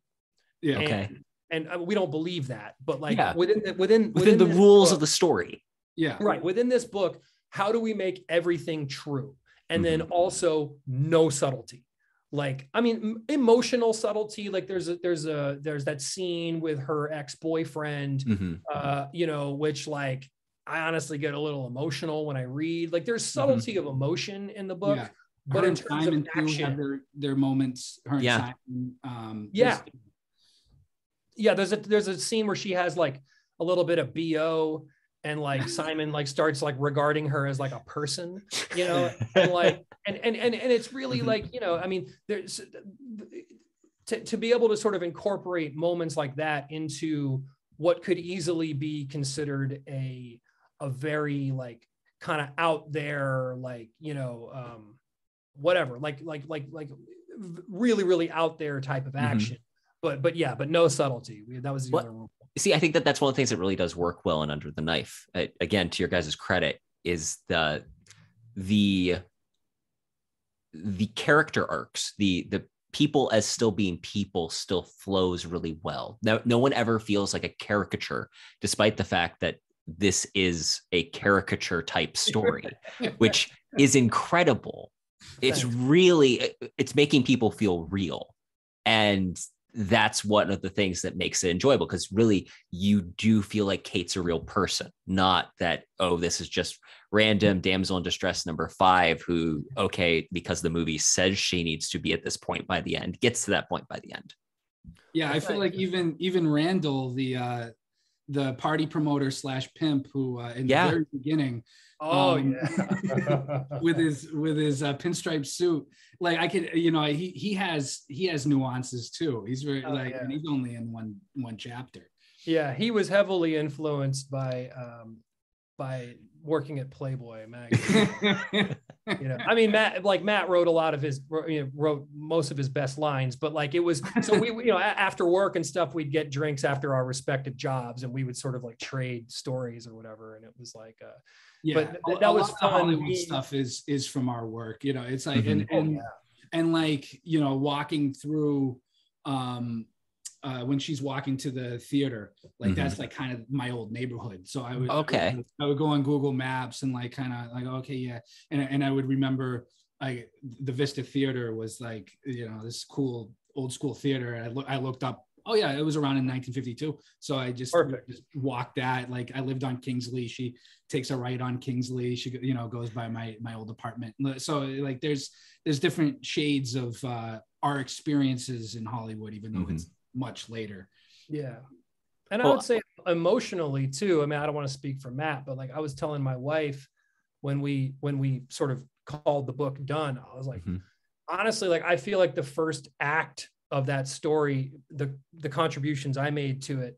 Yeah. Okay. And we don't believe that, but like within the rules of the story. Yeah. Right. Within this book, how do we make everything true? And then also no subtlety. Like, I mean, emotional subtlety, like there's that scene with her ex-boyfriend, you know, which like, I honestly get a little emotional when I read, like there's subtlety of emotion in the book, but in terms of action, have their moments. Simon, there's a scene where she has like a little bit of BO, and like Simon like starts like regarding her as like a person, you know, and like and it's really like, you know, I mean, there's to be able to sort of incorporate moments like that into what could easily be considered a very like kind of out there, like, you know, whatever, like really, really out there type of action, but no subtlety. That was the other one. See, I think that's one of the things that really does work well in Under the Knife. Again, to your guys' credit, is the character arcs, the people as still being people still flows really well. No one ever feels like a caricature, despite the fact that this is a caricature type story, which is incredible. It's making people feel real. And that's one of the things that makes it enjoyable, because really you do feel like Kate's a real person, not that, oh, this is just random damsel in distress number 5 who, okay, because the movie says she needs to be at this point by the end, gets to that point by the end. Yeah, I feel like even Randall, the party promoter / pimp, who in the very beginning, with his pinstripe suit, like I could, he has nuances too. He's very and he's only in one chapter. Yeah, he was heavily influenced by working at Playboy magazine. I mean, Matt wrote a lot of his, wrote most of his best lines, but like it was, so we after work and stuff, we'd get drinks after our respective jobs, and we would sort of like trade stories or whatever, and it was like, but that was fun. Hollywood stuff is from our work, it's like, and like, walking through, when she's walking to the theater, like that's like kind of my old neighborhood. So I would go on Google Maps and like kind of like, okay, yeah. And I would remember like the Vista Theater was like, this cool old school theater. And I looked up, oh yeah, it was around in 1952. So I just walked that. Like I lived on Kingsley. She takes a right on Kingsley. She, goes by my old apartment. So like there's different shades of our experiences in Hollywood, even though it's much later. Yeah. And I would say emotionally too. I mean, I don't want to speak for Matt, but like I was telling my wife when we sort of called the book done, I was like, honestly, like I feel like the first act of that story, the contributions I made to it,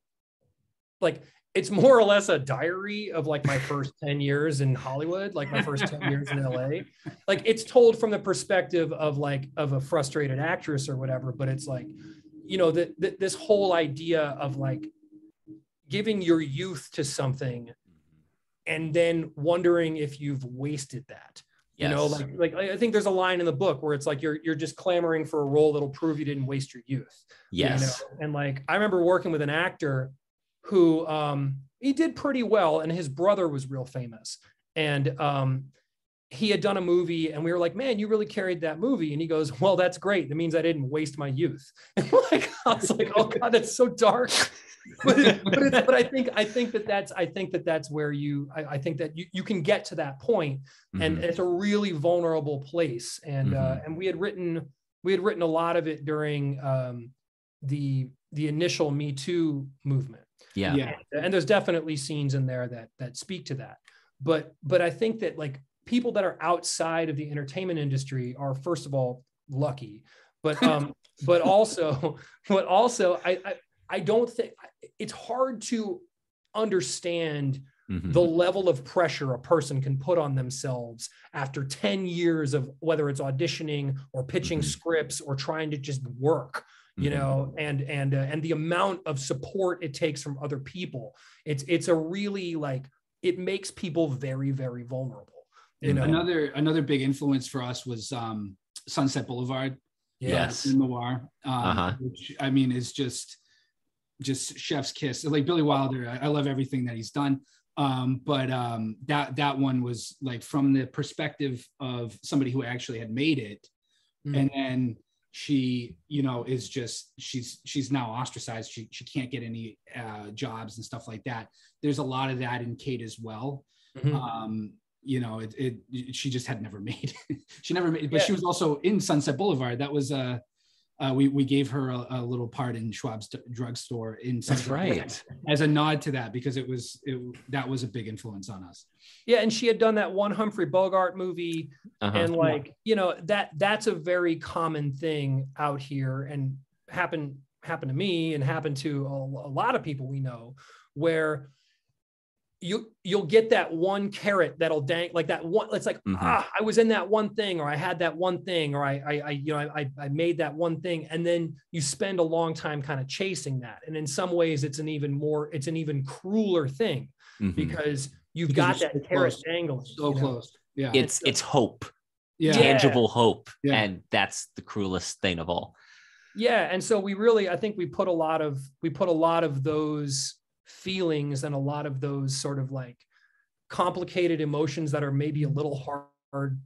like it's more or less a diary of like my first 10 years in Hollywood, like my first 10 years in LA. Like it's told from the perspective of a frustrated actress or whatever, but it's like, this whole idea of like giving your youth to something and then wondering if you've wasted that. Yes. Like I think there's a line in the book where it's like you're just clamoring for a role that'll prove you didn't waste your youth. Yes. And like I remember working with an actor who he did pretty well, and his brother was real famous, and he had done a movie, and we were like, man, you really carried that movie. And he goes, well, that's great. That means I didn't waste my youth. And like, I was like, oh God, that's so dark. but I think that that's where I think that you can get to that point, and it's a really vulnerable place. And and we had written a lot of it during the initial Me Too movement. Yeah. And there's definitely scenes in there that speak to that. But I think that like people that are outside of the entertainment industry are, first of all, lucky, but also I don't think it's hard to understand the level of pressure a person can put on themselves after 10 years of whether it's auditioning or pitching scripts or trying to just work, and the amount of support it takes from other people. It's a really like, it makes people very, very vulnerable. Another big influence for us was Sunset Boulevard. Yes. Noir, which I mean is just chef's kiss. Like Billy Wilder, I love everything that he's done. But that one was like from the perspective of somebody who actually had made it, and then she, is just she's now ostracized. She can't get any jobs and stuff like that. There's a lot of that in Kate as well. She just had never made she never made, but she was also in Sunset Boulevard. That was we gave her a little part in Schwab's drugstore in Sunset Boulevard as a nod to that, because that was a big influence on us. Yeah, and she had done that one Humphrey Bogart movie, and like that's a very common thing out here, and happened to me and happened to a lot of people we know, where you'll get that one carrot that'll dang, like that one. It's like, I was in that one thing, or I had that one thing, or I made that one thing. And then you spend a long time kind of chasing that. And in some ways it's an even crueler thing, because you've Because got that carrot dangling. So close. Yeah. It's hope. Yeah. Tangible hope. Yeah. And that's the cruelest thing of all. Yeah. And so I think we put a lot of those feelings and a lot of those sort of like complicated emotions that are maybe a little hard.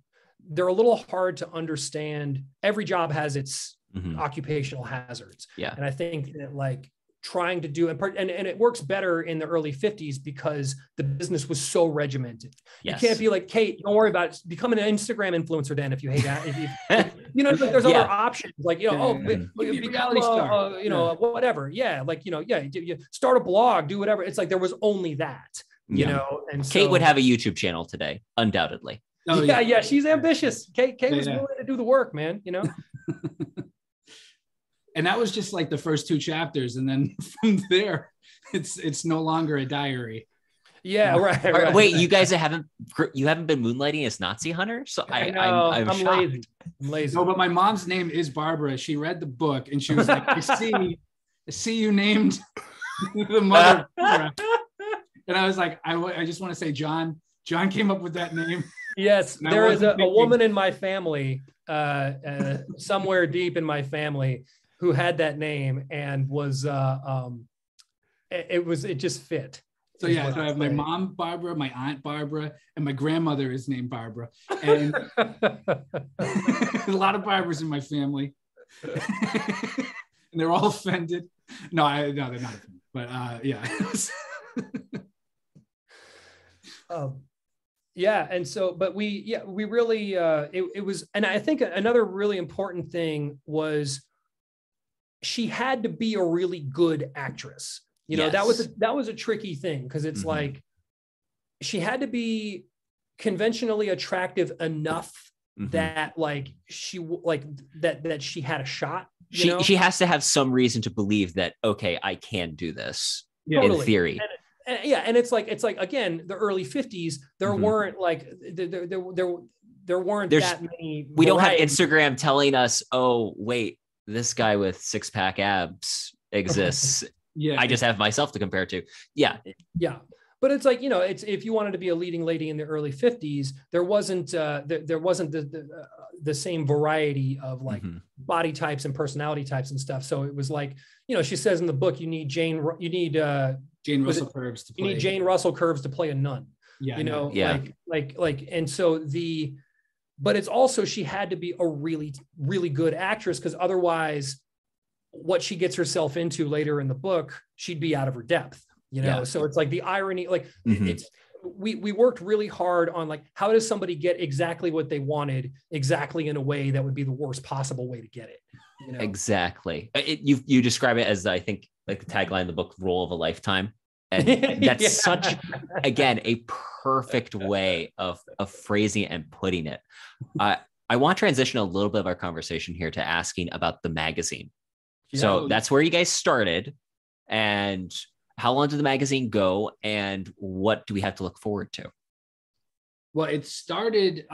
They're a little hard to understand. Every job has its occupational hazards. Yeah. And I think that like trying to do, and it works better in the early 50s because the business was so regimented. Yes. You can't be like, Kate, don't worry about it. Become an Instagram influencer then if you hate that. Like, there's other options like, reality star. Whatever. Yeah. Like, you start a blog, do whatever. It's like, there was only that, and Kate would have a YouTube channel today, undoubtedly. Oh, yeah. She's ambitious. Kate was willing to do the work, man, And that was just like the first 2 chapters. And then from there, it's no longer a diary. Yeah, right. Wait, you guys haven't been moonlighting as Nazi hunters? So I'm lazy. No, but my mom's name is Barbara. She read the book and she was like, I see you named the mother. And I was like, I just want to say John John came up with that name. Yes, there is a woman in my family, somewhere deep in my family, who had that name and was it just fit. So yeah, so I have my mom Barbara, my aunt Barbara, and my grandmother is named Barbara, and a lot of Barbaras in my family, and they're all offended. No, they're not offended, but yeah. Yeah, and so, but we really it was, and I think another really important thing was she had to be a really good actress. You know, yes. that was a tricky thing because it's like she had to be conventionally attractive enough that like she that she had a shot. She has to have some reason to believe that, okay, I can do this totally. In theory. And it's like again, the early 50s, there weren't like there weren't that many. We don't have Instagram telling us, oh wait, this guy with 6-pack abs exists. Yeah, I just have myself to compare to. Yeah. But it's like, you know, it's, if you wanted to be a leading lady in the early 50s, there wasn't the same variety of like body types and personality types and stuff. So it was like, you know, she says in the book, you need Jane Russell Curves to play. You need Jane Russell Curves to play a nun. Yeah, you know, yeah. like, and so but it's also, she had to be a really, really good actress, because otherwise what she gets herself into later in the book, she'd be out of her depth, you know? Yeah. So it's like the irony, like it's, we worked really hard on like, how does somebody get exactly what they wanted exactly in a way that would be the worst possible way to get it? You know? Exactly. You describe it as, I think, like the tagline of the book, role of a lifetime. And that's such, again, a perfect way of phrasing it and putting it. I want to transition a little bit of our conversation here to asking about the magazine. Yeah. So that's where you guys started. And how long did the magazine go? And what do we have to look forward to? Well, it started,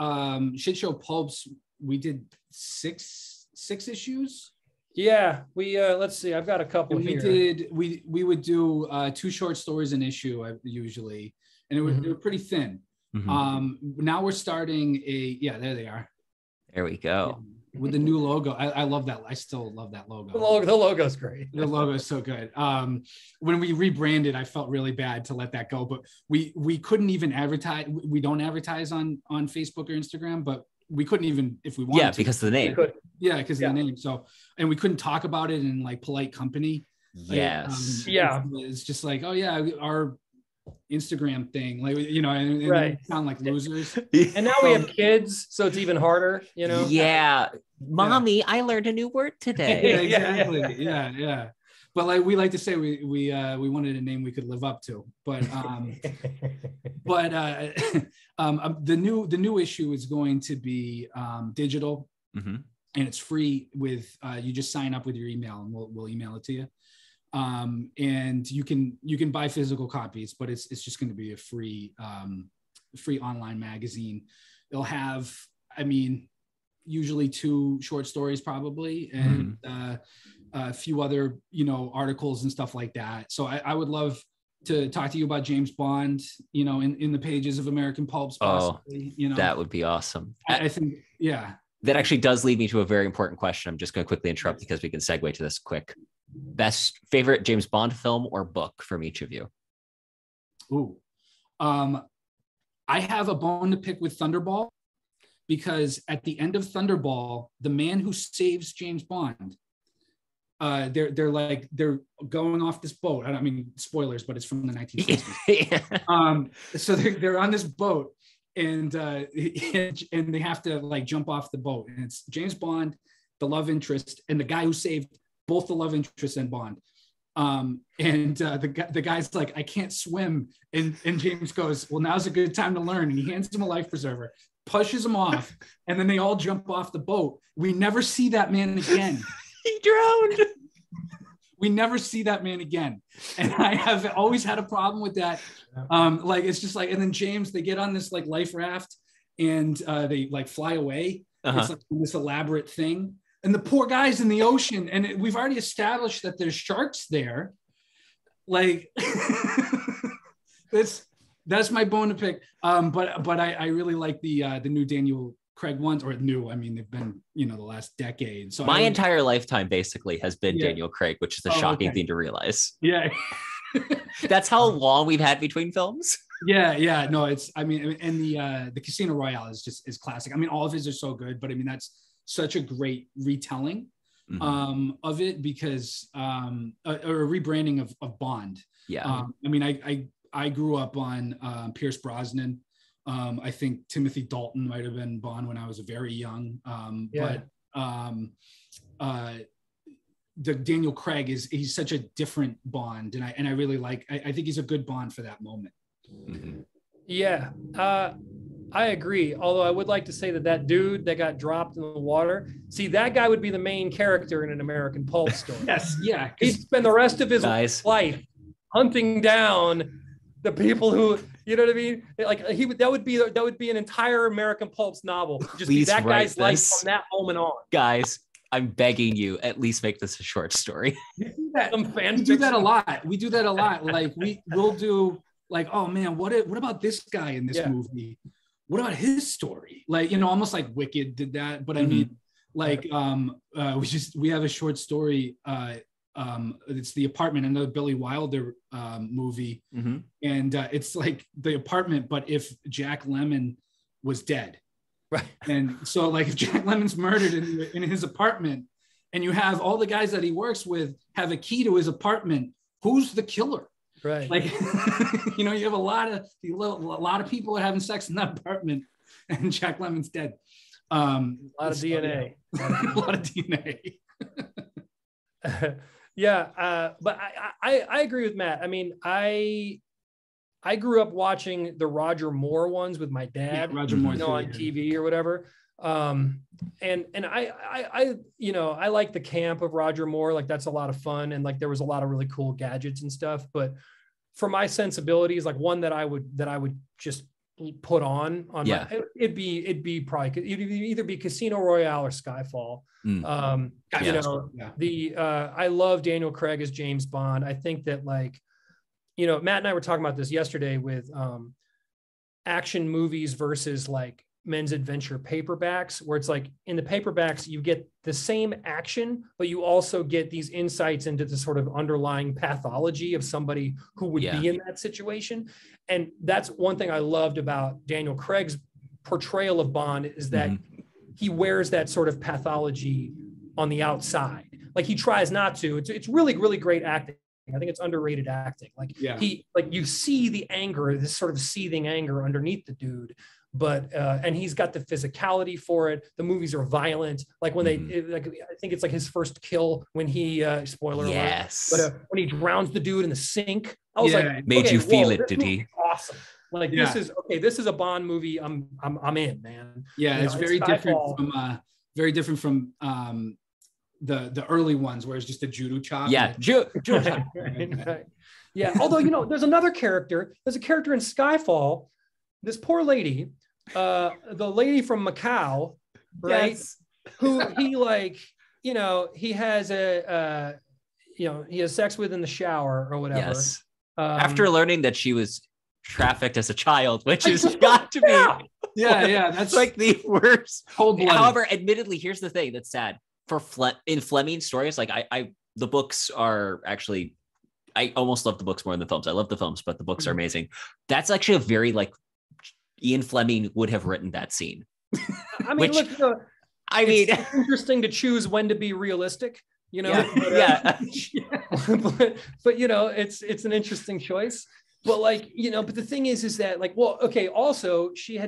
Shit Show Pulps. We did six issues. Yeah, we let's see. I've got a couple here. We would do 2 short stories an issue usually, and they were pretty thin. Now we're starting there they are. There we go. With the new logo. I love that. I still love that logo. The logo's great. The logo is so good. When we rebranded, I felt really bad to let that go, but we couldn't even advertise. We don't advertise on Facebook or Instagram, but we couldn't even, if we wanted to. Because of the name. Yeah, because of the name. So, and we couldn't talk about it in like polite company. Yes. It's just like, oh yeah, our Instagram thing, like, you know, and right. We sound like losers. And now we have kids, so it's even harder, you know. Yeah, mommy, I learned a new word today. Yeah, exactly. Yeah. But like we like to say, we wanted a name we could live up to. But the new issue is going to be digital, and it's free. With you just sign up with your email, and we'll email it to you. And you can buy physical copies, but it's just going to be a free online magazine. It'll have, usually 2 short stories probably, and a few other, you know, articles and stuff like that. So I would love to talk to you about James Bond, you know, in the pages of American Pulps, possibly, you know. That would be awesome. I think, yeah. That actually does lead me to a very important question. I'm just going to quickly interrupt because we can segue to this quick. Best favorite James Bond film or book from each of you? Ooh. I have a bone to pick with Thunderball, because at the end of Thunderball, the man who saves James Bond, they're going off this boat. I mean, spoilers, but it's from the 1960s. So they're on this boat, and they have to like jump off the boat, and it's James Bond, the love interest, and the guy who saved both the love interest and Bond. The guy's like, I can't swim, and James goes, well, now's a good time to learn, and he hands him a life preserver, pushes him off, and then they all jump off the boat. We never see that man again. He drowned. We never see that man again. And I have always had a problem with that. Like, it's just like, and then James, they get on this like life raft, and they like fly away. It's like this elaborate thing. And the poor guy's in the ocean, and we've already established that there's sharks there. Like, that's my bone to pick. But I really like the new Daniel Craig ones, or new. I mean, they've been, you know, the last decade. So my entire lifetime basically has been Daniel Craig, which is a shocking thing to realize. Yeah. That's how long we've had between films. Yeah. No, I mean, and the Casino Royale is classic. I mean, all of his are so good, but I mean, that's such a great retelling of it, because or a rebranding of Bond. I mean, I grew up on Pierce Brosnan. I think Timothy Dalton might have been Bond when I was very young. But the Daniel Craig he's such a different Bond, and I really like. I think he's a good Bond for that moment. Yeah, I agree. Although I would like to say that dude that got dropped in the water, see, that guy would be the main character in an American Pulp story. Yes, yeah. He'd spend the rest of his life hunting down the people who, you know what I mean? Like that would be an entire American Pulps novel. Just Please be that guy's life from that moment on. Guys, I'm begging you, at least make this a short story. We do that a lot. Like we'll do like, oh man, what about this guy in this movie? What about his story? Like, you know, almost like Wicked did that. But I mean, like we have a short story. It's The Apartment, another Billy Wilder movie, and it's like The Apartment, but if Jack Lemmon was dead, right? And so, like, if Jack Lemmon's murdered in his apartment, and you have all the guys that he works with have a key to his apartment, who's the killer? Right. Like, you know, you have a lot of people are having sex in that apartment, and Jack Lemmon's dead. A lot of DNA. A lot of DNA. Yeah, but I agree with Matt. I mean, I grew up watching the Roger Moore ones with my dad, Roger Moore, on TV or whatever. And I you know, I like the camp of Roger Moore. Like, that's a lot of fun, and like there was a lot of really cool gadgets and stuff. But for my sensibilities, like one that I would just put on it'd either be Casino Royale or Skyfall. You know, I love Daniel Craig as James Bond. I think that, like, you know, Matt and I were talking about this yesterday with action movies versus like men's adventure paperbacks, where it's like in the paperbacks you get the same action, but you also get these insights into the sort of underlying pathology of somebody who would be in that situation. And that's one thing I loved about Daniel Craig's portrayal of Bond, is that he wears that sort of pathology on the outside. Like, he tries not to. It's really, really great acting. I think it's underrated acting. Like, you see the anger, this sort of seething anger underneath the dude, but and he's got the physicality for it. The movies are violent. Like when I think it's like his first kill when he spoiler alert, but when he drowns the dude in the sink. I was like, made you feel it, did he? Awesome. Like, this is a Bond movie. I'm in, man. Yeah, it's very different from the early ones, where it's just a judo chop. Yeah, judo chop. Right. Yeah. Although, you know, there's another character. There's a character in Skyfall. This poor lady, the lady from Macau, right? Yes. Who he, like, you know, he has he has sex with in the shower or whatever. Yes. After learning that she was trafficked as a child, which has got to be that's like the worst. Cold-blooded. However, admittedly, here's the thing that's sad for in Fleming's stories. Like the books are actually, I almost love the books more than the films. I love the films, but the books are amazing. That's actually a very like Ian Fleming would have written that scene. I mean, look, it's interesting to choose when to be realistic. But you know, it's an interesting choice. But like, you know, but the thing is that like, well, okay. Also, I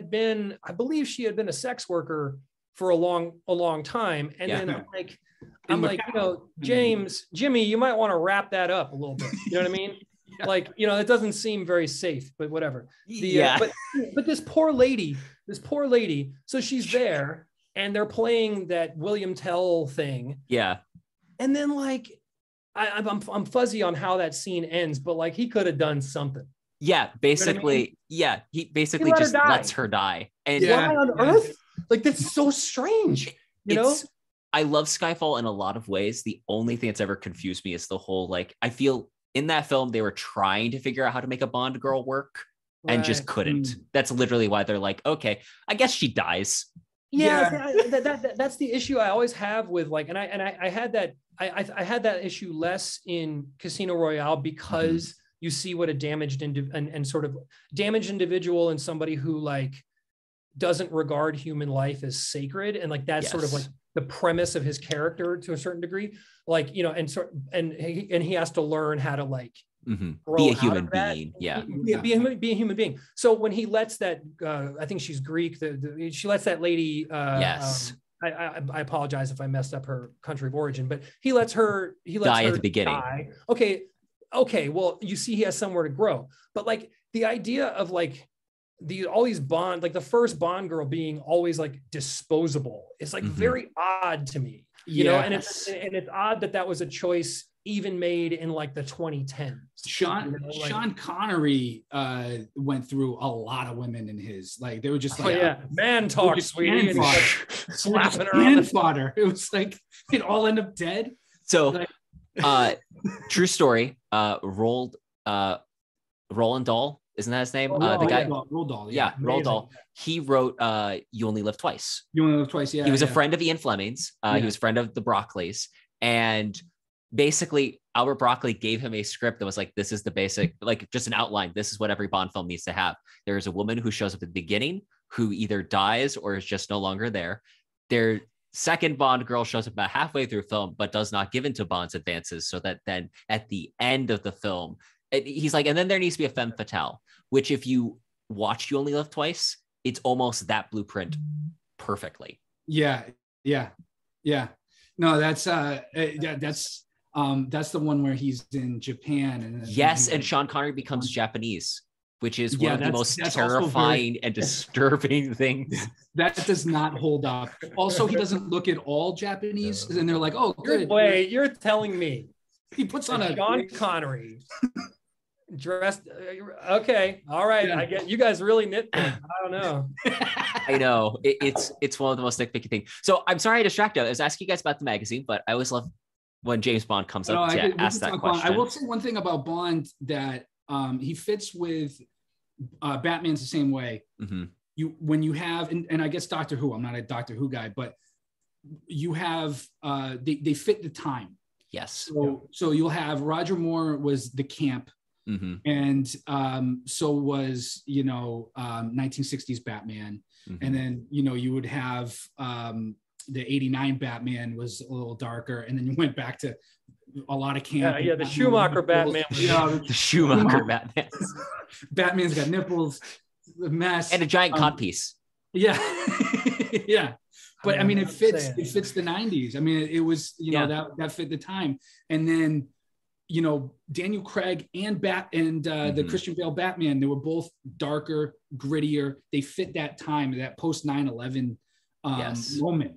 believe she had been a sex worker for a long time, and then I'm like, you know, Jimmy, you might want to wrap that up a little bit. You know what I mean? Like, you know, it doesn't seem very safe, but whatever. But this poor lady. So she's there, and they're playing that William Tell thing. Yeah. And then like, I'm fuzzy on how that scene ends, but like he could have done something. Yeah, basically, you know what I mean? He basically just lets her die. And why on earth? Like, that's so strange. You know? I love Skyfall in a lot of ways. The only thing that's ever confused me is the whole, like, I feel in that film, they were trying to figure out how to make a Bond girl work and just couldn't. That's literally why they're like, okay, I guess she dies. That's the issue I always have with like, and I had that, I had that issue less in Casino Royale because you see what a damaged and sort of damaged individual and somebody who like doesn't regard human life as sacred, and like that's sort of like the premise of his character to a certain degree, like, you know, and he has to learn how to like be a human being, be a human being. So when he lets that, I think she's Greek, she lets that lady, I apologize if I messed up her country of origin, but he lets her die at the beginning. Die. Okay. Well, you see, he has somewhere to grow, but like the idea of like all these Bond, like the first Bond girl being always like disposable is like very odd to me, you know, and it's odd that was a choice even made in like the 2010s. Sean Connery went through a lot of women in his, like, they were just like, man talk, sweetie, and slapping her on the fodder. It was like they'd all end up dead. So, true story. Roald Dahl, isn't that his name? The guy, Roald Dahl. Roald Dahl. He wrote "You Only Live Twice." You Only Live Twice. Yeah. He was a friend of Ian Fleming's. He was a friend of the Broccoli's, and basically Albert Broccoli gave him a script that was like, this is the basic, like just an outline. This is what every Bond film needs to have. There is a woman who shows up at the beginning who either dies or is just no longer there. Their second Bond girl shows up about halfway through film, but does not give into Bond's advances, so that then at the end of the film, he's like, and then there needs to be a femme fatale, which if you watch You Only Live Twice, it's almost that blueprint perfectly. Yeah. No, that's the one where he's in Japan. And Sean Connery becomes Japanese, which is one of the most terrifying and disturbing things. That does not hold up. Also, he doesn't look at all Japanese, and they're like, "Oh, good." Wait, you're telling me he puts on a Sean Connery dressed? Okay, all right. I get you guys really nitpick. I don't know. I know it's one of the most nitpicky things. So I'm sorry I distracted. I was asking you guys about the magazine, but I always love when James Bond comes up to ask that question. I will say one thing about Bond that he fits with Batman's the same way. When you have, and I guess Doctor Who, I'm not a Doctor Who guy, but you have, they fit the time. Yes. So you'll have Roger Moore was the camp, and so was, 1960s Batman. And then, you would have the 89 Batman was a little darker, and then you went back to a lot of camp. The Schumacher Batman. The Schumacher Batman. Batman's got nipples, a mess, and a giant codpiece. Yeah. But I mean, it fits the 90s. I mean, it was, that fit the time. And then, Daniel Craig and the Christian Bale Batman, they were both darker, grittier. They fit that time, that post 9/11 moment.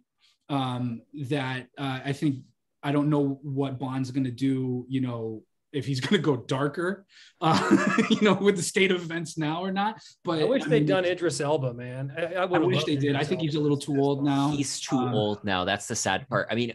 That I think, I don't know what Bond's going to do, if he's going to go darker, with the state of events now or not. But I wish they'd done Idris Elba, man. I wish they did. I think he's a little too old now. He's too old now. That's the sad part. I mean,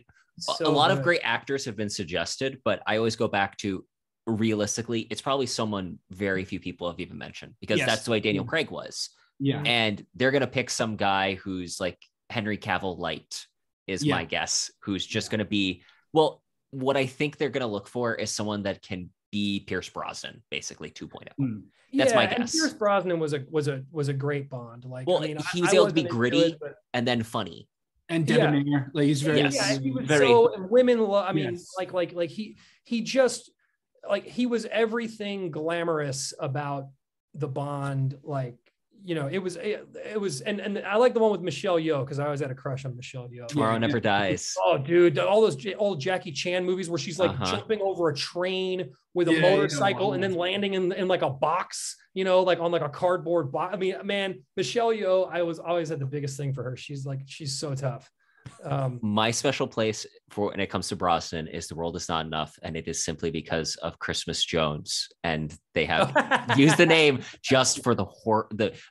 a lot of great actors have been suggested, but I always go back to realistically, it's probably someone very few people have even mentioned, because that's the way Daniel Craig was. Yeah. And they're going to pick some guy who's like Henry Cavill light is my guess, who's just going to be, well, what I think they're going to look for is someone that can be Pierce Brosnan, basically 2.0. That's my guess. And Pierce Brosnan was a great Bond. Like, well, he was able to be gritty and then funny. And debonair, like he's very, he was so, and women love. I mean, like he just, like, he was everything glamorous about the Bond. Like, you know, it was, and I like the one with Michelle Yeoh, because I always had a crush on Michelle Yeoh. Tomorrow Never Dies. Oh, dude, all those old Jackie Chan movies where she's like jumping over a train with a motorcycle and then landing in like a box, you know, like on like a cardboard box. I mean, man, Michelle Yeoh, I always had the biggest thing for her. She's so tough. My special place for when it comes to Brosnan is The World Is Not Enough, and it is simply because of Christmas Jones, and they have used the name just for the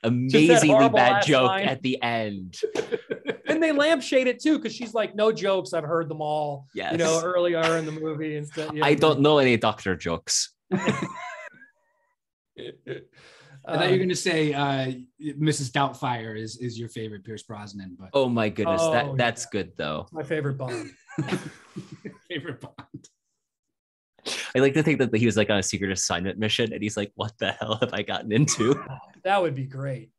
amazingly bad joke at the end. And they lampshade it too, because she's like, no jokes, I've heard them all. Yes. You know, earlier in the movie and stuff. I don't know any doctor jokes. I thought you were going to say Mrs. Doubtfire is your favorite Pierce Brosnan, but oh my goodness, that's good though. My favorite Bond. Favorite Bond. I like to think that he was like on a secret assignment mission, and he's like, "What the hell have I gotten into?" That would be great.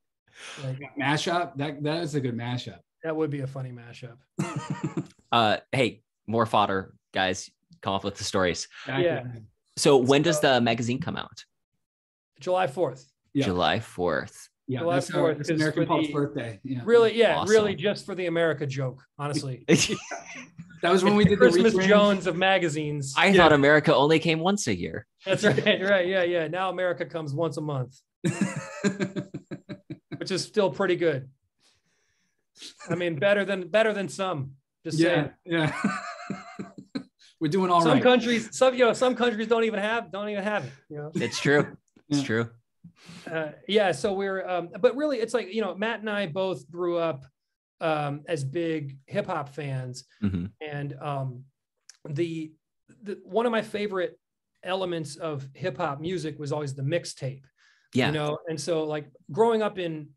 Like mashup. That is a good mashup. That would be a funny mashup. Hey, more fodder, guys. Come up with the stories. Yeah. So when does the magazine come out? July 4th. Yeah. July 4th. Yeah, July that's 4th it's American Pulps birthday. Yeah. Really, Awesome. really just for the America joke, honestly. That was when we did Christmas the Jones of magazines. I thought America only came once a year. That's right. Yeah. Now America comes once a month, which is still pretty good. I mean, better than some. Just saying. Yeah. We're doing all some right. Countries, some countries don't even have it. You know, it's true. It's true. So we're, but really, it's like, you know, Matt and I both grew up as big hip hop fans, and the one of my favorite elements of hip hop music was always the mixtape. Yeah. You know, and so like growing up in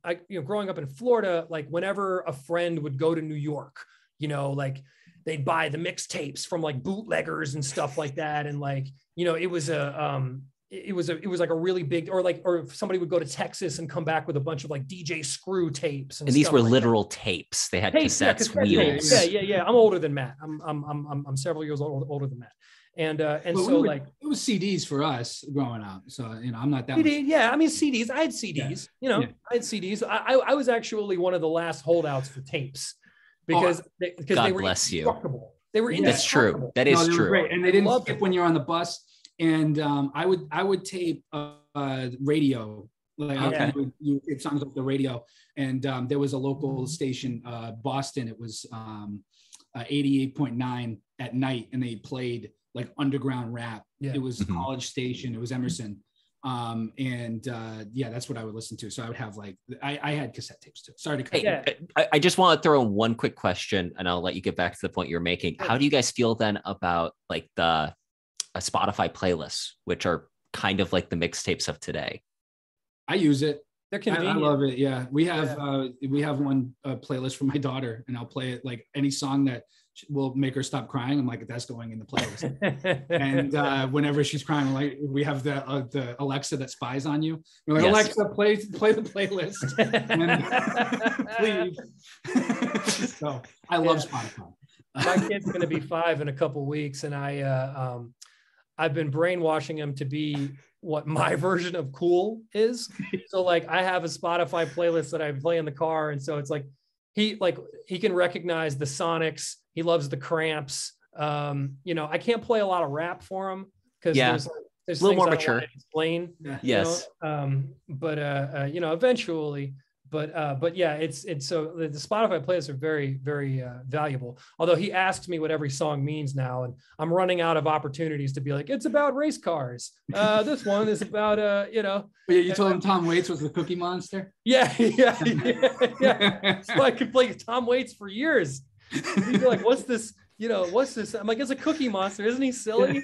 Florida, like whenever a friend would go to New York, you know, like they'd buy the mixtapes from like bootleggers and stuff like that. And like, you know, it was like a really big, or if somebody would go to Texas and come back with a bunch of like DJ Screw tapes. And these were like literal tapes. They had cassettes, wheels. Yeah. I'm older than Matt. I'm several years older than Matt. And so like it was CDs for us growing up. So, you know, I'm not that CD, yeah, I mean CDs. I had CDs, you know, I had CDs. I was actually one of the last holdouts for tapes because God they were bless you. indestructible. They were That's true. That is true. Great. And they didn't skip when you're on the bus. And I would tape radio. Like you tape songs off the radio. And there was a local station, Boston. It was 88.9 at night, and they played like underground rap. Yeah. It was College Station. It was Emerson. That's what I would listen to. So I would have like, I had cassette tapes too. Sorry to cut you. I just want to throw in one quick question, and I'll let you get back to the point you're making. How do you guys feel then about like the Spotify playlists, which are kind of like the mixtapes of today? I use it. They're convenient. I love it. Yeah. We have one playlist for my daughter, and I'll play it like any song that will make her stop crying. I'm like, that's going in the playlist. And whenever she's crying, like we have the Alexa that spies on you. We're like, Alexa, play the playlist. Please. So I love Spotify. My kid's going to be 5 in a couple weeks, and I've been brainwashing him to be what my version of cool is. So like I have a Spotify playlist that I play in the car. And so it's like, he can recognize the Sonics. He loves the Cramps. You know, I can't play a lot of rap for him because there's a little more I don't mature. want to explain. Yes. You know? You know, eventually, but yeah, it's so the Spotify playlists are very, very valuable. Although he asks me what every song means now, and I'm running out of opportunities to be like, it's about race cars. This one is about you know. Yeah, you told him Tom Waits was the Cookie Monster. Yeah. So I could play Tom Waits for years. He'd be like, what's this you know, what's this? I'm like, it's a Cookie Monster. Isn't he silly?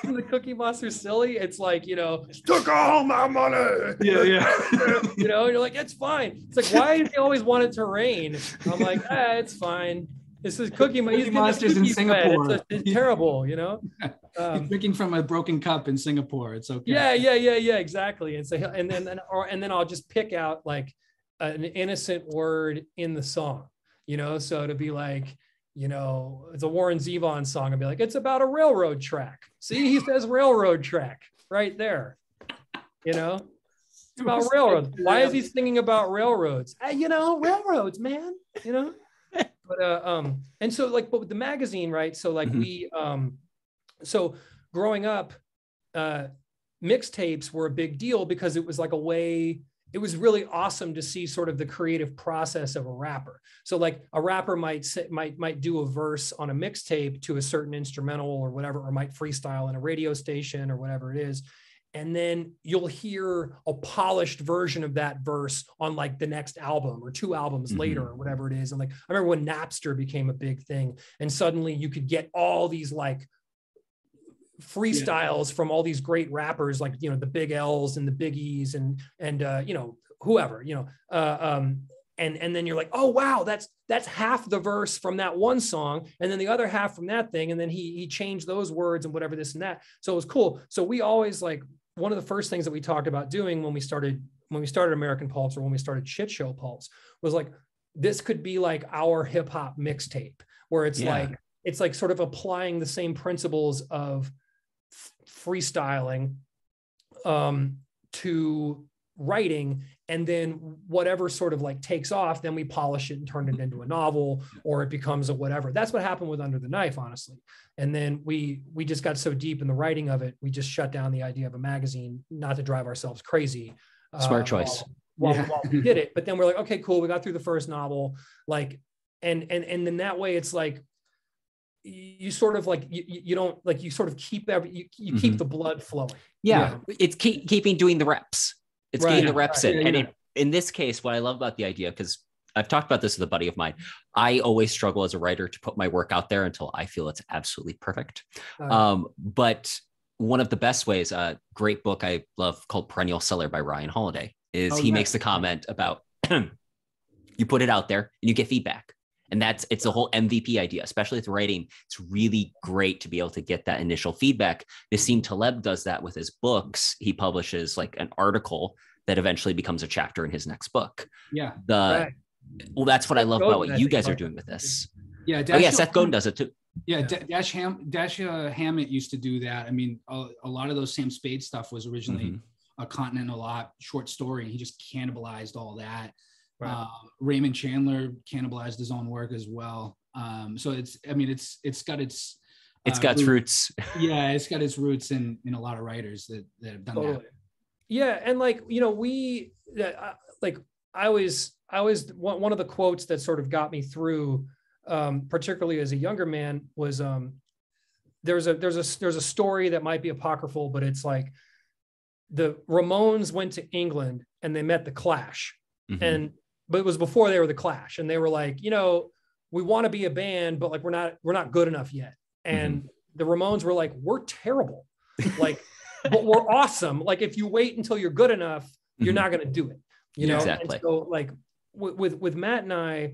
Isn't the Cookie Monster silly? It's like, you know, took all my money. Yeah. You know, you're like, it's fine. It's like, why do they always want it to rain? I'm like, it's fine. This is Cookie Monsters in Singapore. It's terrible, you know. He's drinking from a broken cup in Singapore. It's okay. Yeah, exactly. And so, and then I'll just pick out like an innocent word in the song, you know. So to be like, you know, it's a Warren Zevon song. I'd be like, it's about a railroad track. See, he says railroad track right there. You know, it's about railroads. Why is he singing about railroads? You know, railroads, man. You know. But and so like, but with the magazine, right? So like we so growing up, mixtapes were a big deal because it was like a way. It was really awesome to see sort of the creative process of a rapper. So like a rapper might do a verse on a mixtape to a certain instrumental or whatever, or might freestyle in a radio station or whatever it is. And then you'll hear a polished version of that verse on like the next album or 2 albums later or whatever it is. And like, I remember when Napster became a big thing and suddenly you could get all these like freestyles from all these great rappers, like, you know, the Big L's and the Big E's and you know, whoever, you know, and then you're like, oh, wow, that's half the verse from that one song. And then the other half from that thing. And then he changed those words and whatever, this and that. So it was cool. So we always like, one of the first things that we talked about doing when we started American Pulps or when we started Shit Show Pulps was like, this could be like our hip hop mixtape where it's like sort of applying the same principles of freestyling to writing, and then whatever sort of like takes off, then we polish it and turn it into a novel, or it becomes a whatever. That's what happened with Under the Knife, honestly. And then we just got so deep in the writing of it, we just shut down the idea of a magazine, not to drive ourselves crazy. Smart choice. While we did it, but then we're like, okay, cool, we got through the first novel, like, and then that way it's like you sort of like you don't like, you sort of keep you keep the blood flowing. It's keeping doing the reps. It's getting the reps in. And in this case, what I love about the idea, because I've talked about this with a buddy of mine, I always struggle as a writer to put my work out there until I feel it's absolutely perfect. But one of the best ways, a great book I love called Perennial Seller by Ryan Holiday, is he makes the comment about you put it out there and you get feedback. And it's the whole MVP idea, especially with writing. It's really great to be able to get that initial feedback. Nassim Taleb does that with his books. He publishes like an article that eventually becomes a chapter in his next book. Well, that's what I love about what you guys are doing with this. Seth Godin does it too. Dash Hammett used to do that. I mean, a lot of those Sam Spade stuff was originally a Continental Lot short story. He just cannibalized all that. Raymond Chandler cannibalized his own work as well. So it's got its roots. Yeah, it's got its roots in a lot of writers that have done that. Yeah, and like, you know, I always one of the quotes that sort of got me through, particularly as a younger man, was there's a story that might be apocryphal, but it's like the Ramones went to England and they met the Clash, but it was before they were the Clash, and they were like, you know, we want to be a band, but like we're not good enough yet. And the Ramones were like, we're terrible, like, but we're awesome. Like if you wait until you're good enough, you're not going to do it, you know. Exactly. And so like with Matt and I,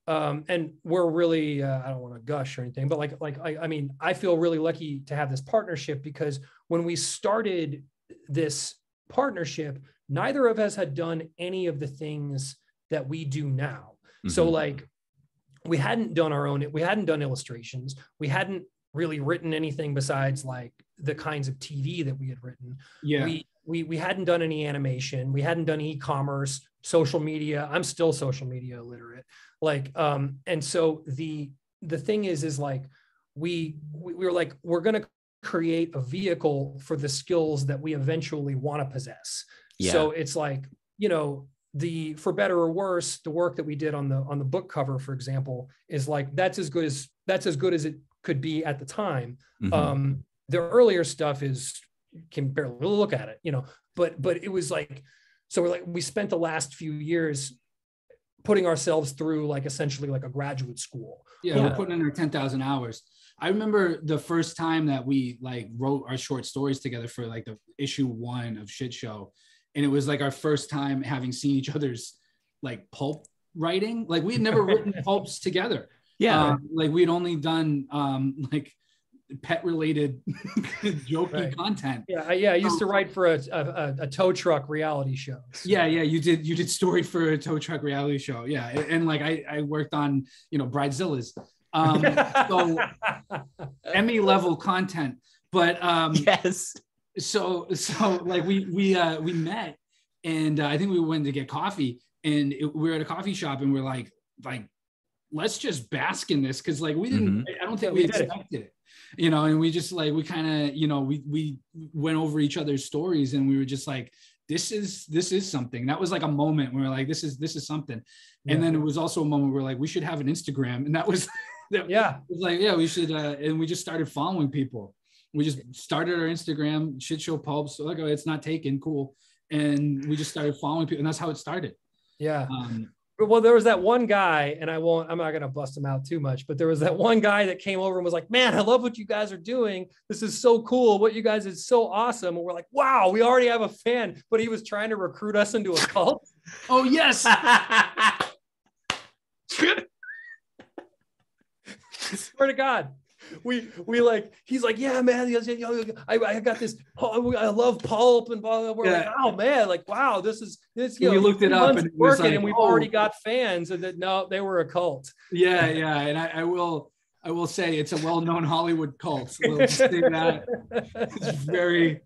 and we're really I don't want to gush or anything, but I mean, I feel really lucky to have this partnership, because when we started this partnership, neither of us had done any of the things that we do now. So like we hadn't done illustrations. We hadn't really written anything besides like the kinds of TV that we had written. We hadn't done any animation. We hadn't done e-commerce, social media. I'm still social media illiterate. Like, and so the thing is like, we were like, we're going to create a vehicle for the skills that we eventually want to possess. So it's like, you know, for better or worse, the work that we did on the book cover, for example, is like, that's as good as it could be at the time. The earlier stuff can barely look at it, you know, but it was like, so we spent the last few years putting ourselves through like essentially like a graduate school. Yeah, we're putting in our 10,000 hours. I remember the first time that we like wrote our short stories together for like the issue 1 of Shit Show. And it was like our first time having seen each other's like pulp writing. Like we had never written pulps together. Yeah. Like we'd only done like pet related jokey content. Yeah. I used to write for a tow truck reality show. So. Yeah. You did story for a tow truck reality show. Yeah. And like I worked on, Bridezillas. So Emmy level content, but yes. So like we met, and I think we went to get coffee, and we were at a coffee shop, and we're like let's just bask in this, because like we didn't, I don't think we expected it, and we just like we kind of we went over each other's stories, and we were just like, this is something. That was like a moment where we were like, this is something. And then it was also a moment where like we should have an Instagram, and that was it was like, yeah, we should, and we just started following people. We just started our Instagram, Shit Show Pulps. So like, oh, it's not taken, cool. And we just started following people, and that's how it started. Yeah. Well, there was that one guy, and I'm not going to bust him out too much, but there was that one guy that came over and was like, man, I love what you guys are doing. This is so cool. What you guys is so awesome. And we're like, wow, we already have a fan, but he was trying to recruit us into a cult. Oh, yes. Swear to God. We like, he's like, yeah, man, I got this, I love pulp and blah, blah, blah. We're like, oh man, like, wow, this we looked it up, and it was working, like, and we've already got fans, and that no, they were a cult. Yeah. And I will say it's a well-known Hollywood cult. We'll just say that. It's very,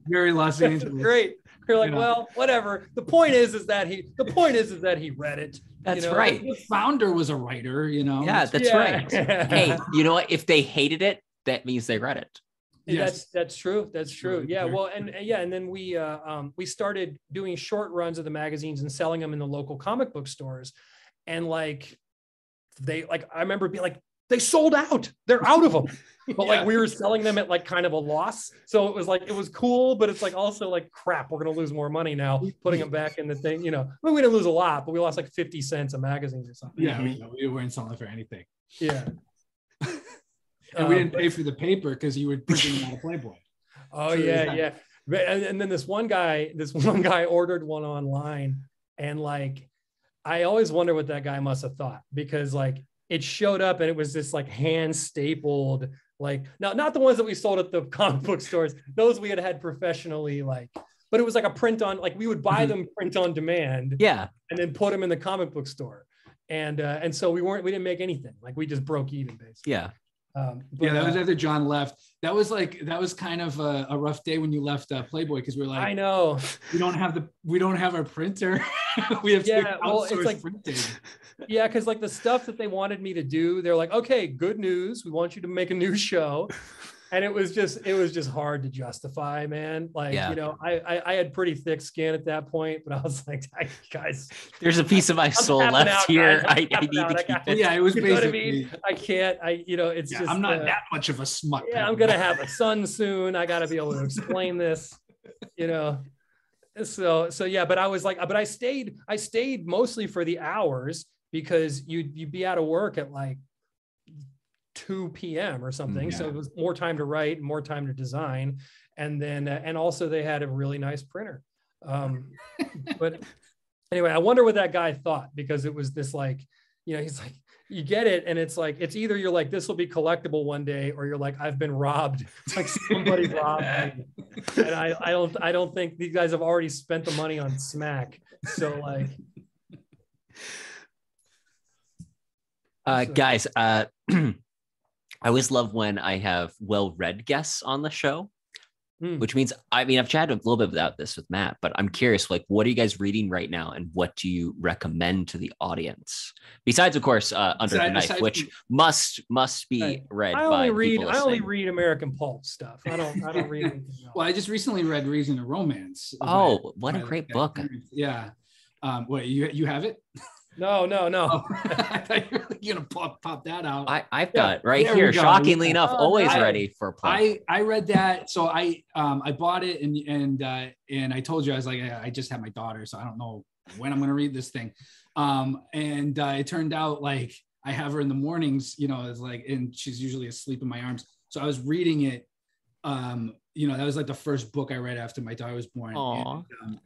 very Los Angeles. Great. You're like, well, whatever. The point is that he read it. That's right. The founder was a writer, Yeah, that's right. Hey, you know what? If they hated it, that means they read it. Yes. That's true. That's true. Yeah. Well, and then we started doing short runs of the magazines and selling them in the local comic book stores. And I remember being like, they sold out. They're out of them. But like we were selling them at like kind of a loss. So it was like, it was cool, but it's like also like, crap, we're going to lose more money now putting them back in the thing, we didn't lose a lot, but we lost like 50 cents a magazine or something. Yeah. We weren't selling it for anything. Yeah. And we didn't pay for the paper because you were printing out of Playboy. Oh, so yeah. And then this one guy ordered one online, and like, I always wonder what that guy must have thought, because like it showed up and it was this like hand stapled, like not the ones that we sold at the comic book stores. Those we had professionally, like, but it was like a print on, like we would buy them print on demand. Yeah. And then put them in the comic book store. And so we didn't make anything. Like we just broke even basically. Yeah. That was after John left. That was kind of a rough day when you left Playboy, because we're like, I know we don't have our printer. We have to outsource like printing. Yeah, because like the stuff that they wanted me to do, they're like, okay, good news, we want you to make a new show. And it was just hard to justify, man. Like, I had pretty thick skin at that point, but I was like, guys, there's a piece of my soul left here. I need to keep it. Yeah, it was basically, what I mean? I can't, it's just, I'm not that much of a smut. Yeah, I'm going to have a son soon. I got to be able to explain this, So yeah, but I was like, but I stayed mostly for the hours, because you'd be out of work at like 2 p.m. or something. Yeah. So it was more time to write, more time to design. And then, and also they had a really nice printer. But anyway, I wonder what that guy thought, because it was this like, he's like, you get it. And it's like, it's either you're like, this will be collectible one day, or you're like, I've been robbed. Like somebody robbed me. And I don't think these guys have already spent the money on smack. So like, guys, I always love when I have well-read guests on the show, which means, I've chatted a little bit about this with Matt, but I'm curious, like, what are you guys reading right now, and what do you recommend to the audience? Besides, of course, Under the Knife, which must be read. I only read American Pulp stuff. I don't read anything else. Well, I just recently read Reason to Romance. Oh, what a great book! Yeah. Wait, you have it? No. Oh, I thought you were gonna pop that out. I've got right here. Shockingly enough, always ready for play. I read that, so I bought it, and I told you, I was like, I just had my daughter, so I don't know when I'm going to read this thing. And it turned out like I have her in the mornings, you know, it's like, and she's usually asleep in my arms. So I was reading it. You know, that was like the first book I read after my daughter was born. And,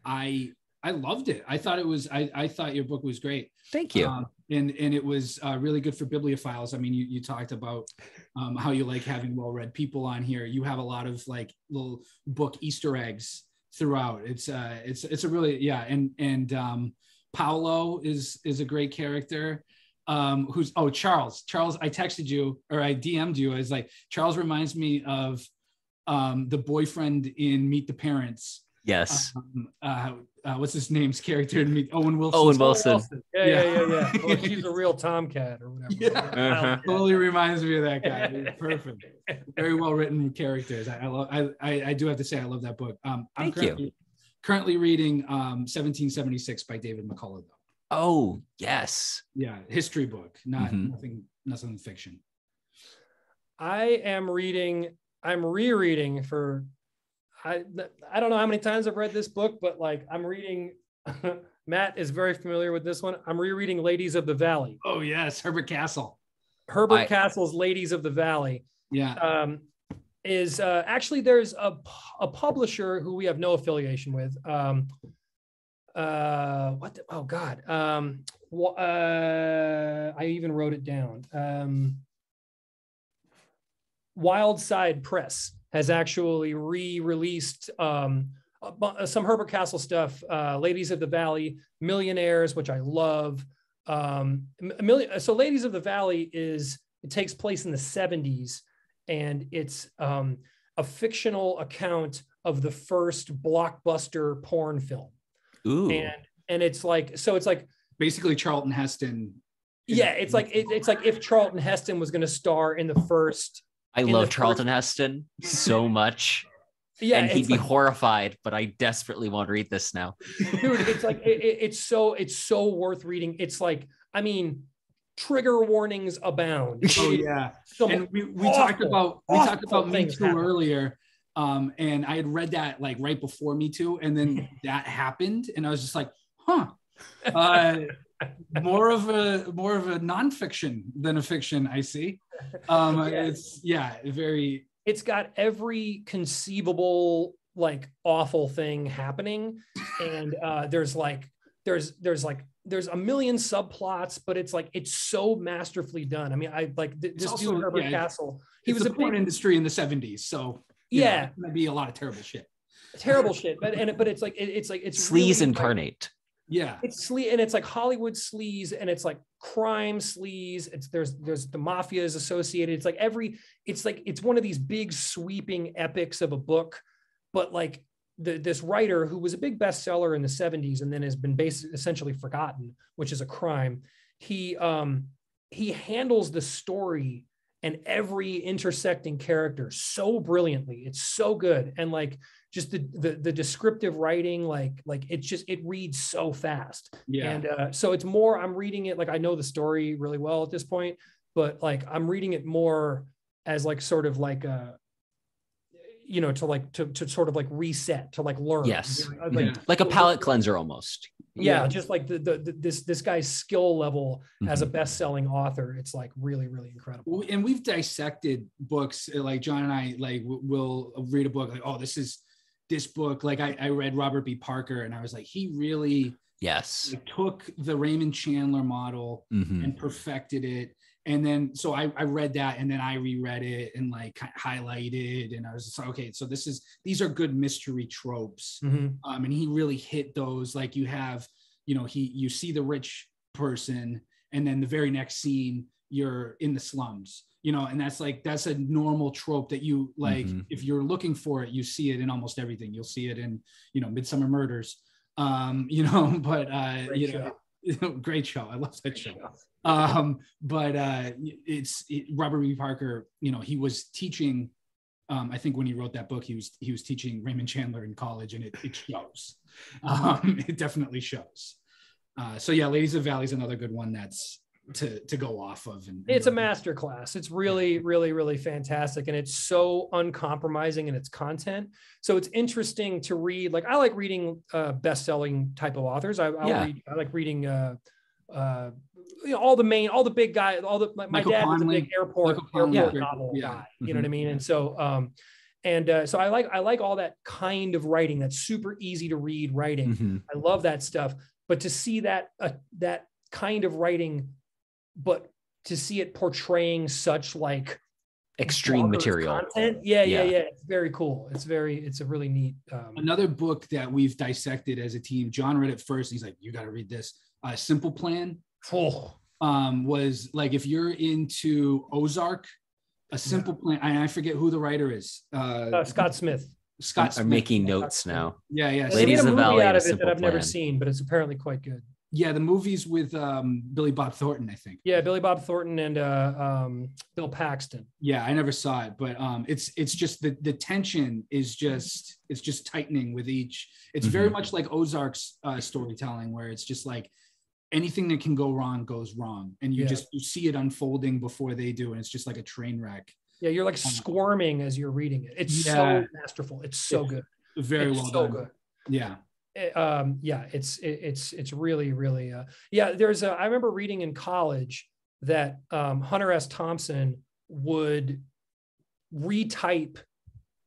I loved it. I thought it was, I thought your book was great. Thank you. And it was really good for bibliophiles. I mean, you talked about how you like having well-read people on here. You have a lot of like little book Easter eggs throughout. It's a really, yeah. And Paolo is a great character. Charles, I texted you or I DM'd you. I was like, Charles reminds me of the boyfriend in Meet the Parents. Yes. What's his name's character in Meet? Owen Wilson. Owen Wilson. Yeah. Well, he's a real tomcat or whatever. Yeah. Totally reminds me of that guy. Perfect. Very well written characters. I do have to say I love that book. I'm currently reading 1776 by David McCullough though. Oh, yes. Yeah, history book, nothing fiction. I'm rereading for I don't know how many times I've read this book, but like I'm reading Matt is very familiar with this one. I'm rereading Ladies of the Valley. Oh yes, Herbert Castle. Castle's Ladies of the Valley. Yeah. Is actually there's a publisher who we have no affiliation with. I even wrote it down. Wild Side Press has actually re-released some Herbert Castle stuff, Ladies of the Valley, Millionaires, which I love. So Ladies of the Valley it takes place in the 70s, and it's a fictional account of the first blockbuster porn film. Ooh. And it's like, so it's like basically Charlton Heston. Yeah, it's like if Charlton Heston was going to star in the first. I love Charlton Heston so much. Yeah, and he'd be horrified, but I desperately want to read this now. Dude, it's like it's so worth reading. It's like, I mean, trigger warnings abound. Oh yeah. And we talked about Me Too earlier. And I had read that like right before Me Too, and then that happened, and I was just like, more of a nonfiction than a fiction, I see. It's got every conceivable like awful thing happening, and there's a million subplots, but it's so masterfully done. I mean, I like this dude Herbert Castle. He was a porn industry in the 70s, so it's gonna be a lot of terrible shit. But it's sleaze really incarnate. It's sleaze, and it's like Hollywood sleaze, and it's like crime sleaze. There's the mafia is associated. It's one of these big sweeping epics of a book, but like this writer who was a big bestseller in the 70s and then has been essentially forgotten, which is a crime. He handles the story and every intersecting character so brilliantly. It's so good. And like just the descriptive writing, like it reads so fast. Yeah. And so it's more, I'm reading it, like I know the story really well at this point, but like I'm reading it more as like sort of like a, to sort of like reset, to like learn. Yes. Like a palate cleanser almost. Yeah. Just like this guy's skill level as a best-selling author. It's like really, really incredible. And we've dissected books, like John and I, like will read a book like, oh, this is this book. Like I read Robert B. Parker, and I was like, he really took the Raymond Chandler model and perfected it. And then, so I read that, and then I reread it and like highlighted, and I was just like, okay, so these are good mystery tropes. And he really hit those. Like you have, you see the rich person, and then the very next scene, you're in the slums, and that's a normal trope that you like, if you're looking for it, you see it in almost everything. You'll see it in, Midsummer Murders, great show. I love that show. Robert B. Parker, he was teaching, I think when he wrote that book, he was teaching Raymond Chandler in college, and it shows. It definitely shows. So yeah, Ladies of the Valley is another good one that's to go off of. And it's a masterclass. It's really, really, really fantastic. And it's so uncompromising in its content. So it's interesting to read. Like I like reading best-selling type of authors. I like reading all the big guys, my dad was a big airport novel guy, you know what I mean? And so so I like all that kind of writing, that's super easy to read writing. I love that stuff. But to see that kind of writing, but to see it portraying such like extreme material content, it's very cool. It's a really neat. Another book that we've dissected as a team. John read it first. He's like, "You got to read this." Simple Plan. Was like, if you're into Ozark, A Simple Plan. I forget who the writer is. Scott Smith. I'm making notes now. Yeah. Ladies of the Valley out of it that I've never seen, but it's apparently quite good. Yeah, the movie's with Billy Bob Thornton, I think. Yeah, Billy Bob Thornton and Bill Paxton. Yeah, I never saw it, but it's just the tension is just tightening with each. It's very much like Ozark's storytelling, where it's just like anything that can go wrong goes wrong, and you see it unfolding before they do, and it's just like a train wreck. Yeah, you're like squirming as you're reading it. It's so masterful. It's so good. Very well done. Good. Yeah. It's really, really, I remember reading in college that Hunter S. Thompson would retype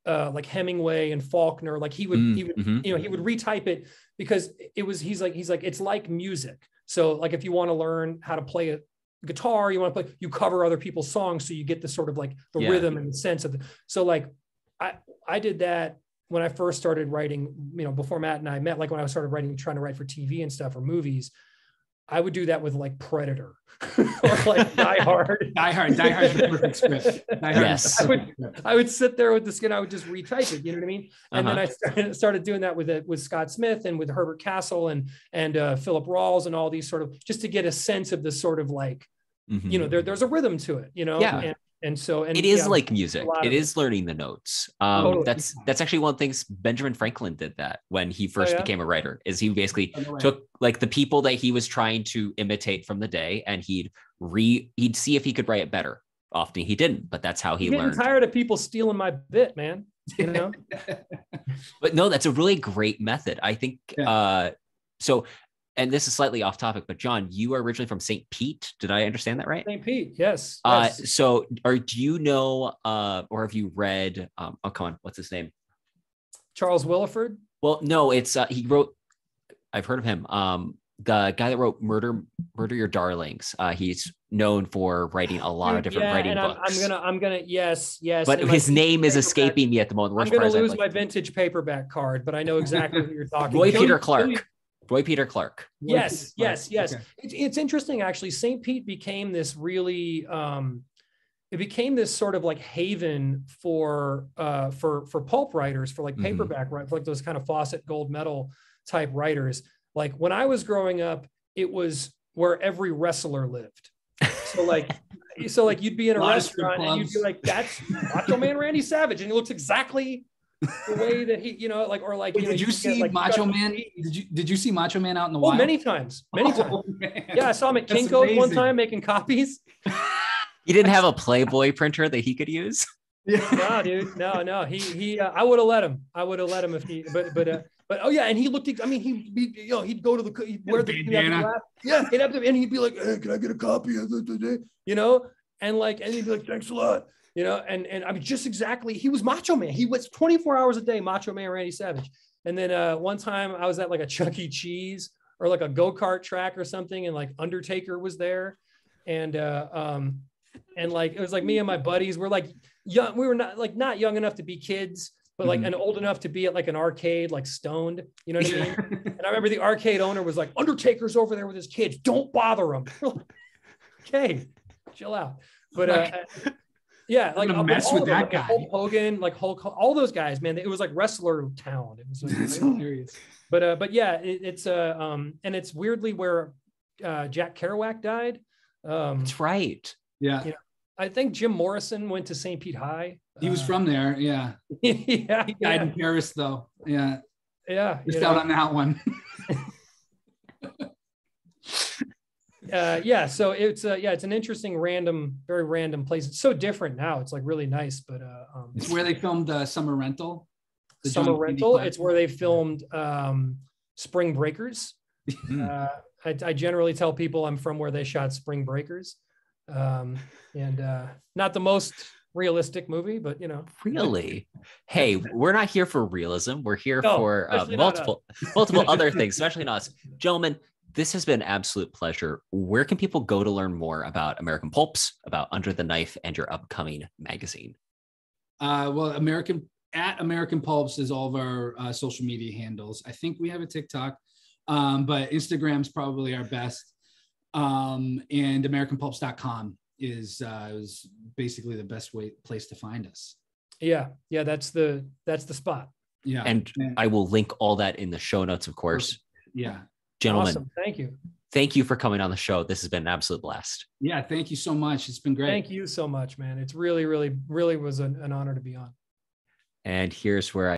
like Hemingway and Faulkner. Like he would retype it because he's like, it's like music. So like, if you want to learn how to play a guitar, you cover other people's songs. So you get the sort of like the rhythm and the sense of it. So like, I did that when I first started writing, before Matt and I met, like when I started trying to write for TV and stuff or movies, I would do that with like Predator or like Die Hard. Die Hard's the perfect script. Yes. I would sit there with the skin. I would just retype it. You know what I mean? And then I started doing that with Scott Smith and with Herbert Castle and Philip Rawls and all these sort of, just to get a sense of this sort of like, there's a rhythm to it, Yeah. And so it is like music. It is learning the notes. Totally. That's actually one of the things Benjamin Franklin did that when he first became a writer, is he basically took like the people that he was trying to imitate from the day, and he'd see if he could write it better. Often he didn't, but that's how he learned. I'm tired of people stealing my bit, man. But no, that's a really great method. I think so. And this is slightly off topic, but John, you are originally from St. Pete. Did I understand that right? St. Pete, yes. So do you know, or have you read, come on, what's his name? Charles Williford? Well, no, it's, he wrote, I've heard of him. The guy that wrote Murder Your Darlings. He's known for writing a lot of different writing books. I'm gonna, yes. But his name is escaping me at the moment. I'm going to lose my vintage paperback card, but I know exactly what you're talking about. Roy Peter Clark. Yes. Okay. It's interesting, actually. St. Pete became this really, it became this sort of like haven for pulp writers, for like paperback, right? For like those kind of Fawcett gold medal type writers. Like when I was growing up, it was where every wrestler lived. So like you'd be in a restaurant and you'd be like, "That's Macho Man Randy Savage," and he looks exactly the way that he, Wait, did you see Macho Man? Did you see Macho Man out in the wild? Many times. Man. Yeah, I saw him at Kinko's one time making copies. He didn't have a Playboy printer that he could use. No, dude, no. He I would have let him. if he, but oh yeah, and he looked. I mean, he'd go to he'd wear the bandana. He'd have to, and he'd be like, "Hey, can I get a copy of it today?" And he'd be like, "Thanks a lot." And I mean, just exactly, he was Macho Man. He was 24 hours a day, Macho Man Randy Savage. And then one time I was at like a Chuck E. Cheese or like a go-kart track or something, and like Undertaker was there. And like, it was like me and my buddies were like young. We were not young enough to be kids, but like and old enough to be at like an arcade, like stoned, you know what I mean? And I remember the arcade owner was like, "Undertaker's over there with his kids. Don't bother him." Okay, chill out. But yeah, like mess with that guy. Hulk Hogan, like all those guys, man. It was like wrestler town. It was like, that's hilarious. But yeah, it's and it's weirdly where Jack Kerouac died. That's right. Yeah. I think Jim Morrison went to St. Pete High. He was from there. Yeah. Yeah. He died in Paris though. Yeah. Yeah. Just out on that one. yeah, so it's an interesting very random place. It's so different now. It's like really nice, but it's where they filmed Summer Rental. Summer Rental. It's where they filmed Spring Breakers. I generally tell people I'm from where they shot Spring Breakers, and not the most realistic movie, but you know. Really? Hey, we're not here for realism. We're here for multiple other things, especially not us. Gentlemen, this has been an absolute pleasure. Where can people go to learn more about American Pulps, about Under the Knife, and your upcoming magazine? Well, American Pulps is all of our social media handles. I think we have a TikTok, but Instagram's probably our best. And AmericanPulps.com is basically the best place to find us. Yeah, that's the spot. Yeah, and I will link all that in the show notes, of course. Yeah, gentlemen, awesome. Thank you for coming on the show. This has been an absolute blast. Yeah, thank you so much. It's been great. Thank you so much, man. It's really was an honor to be on. And here's where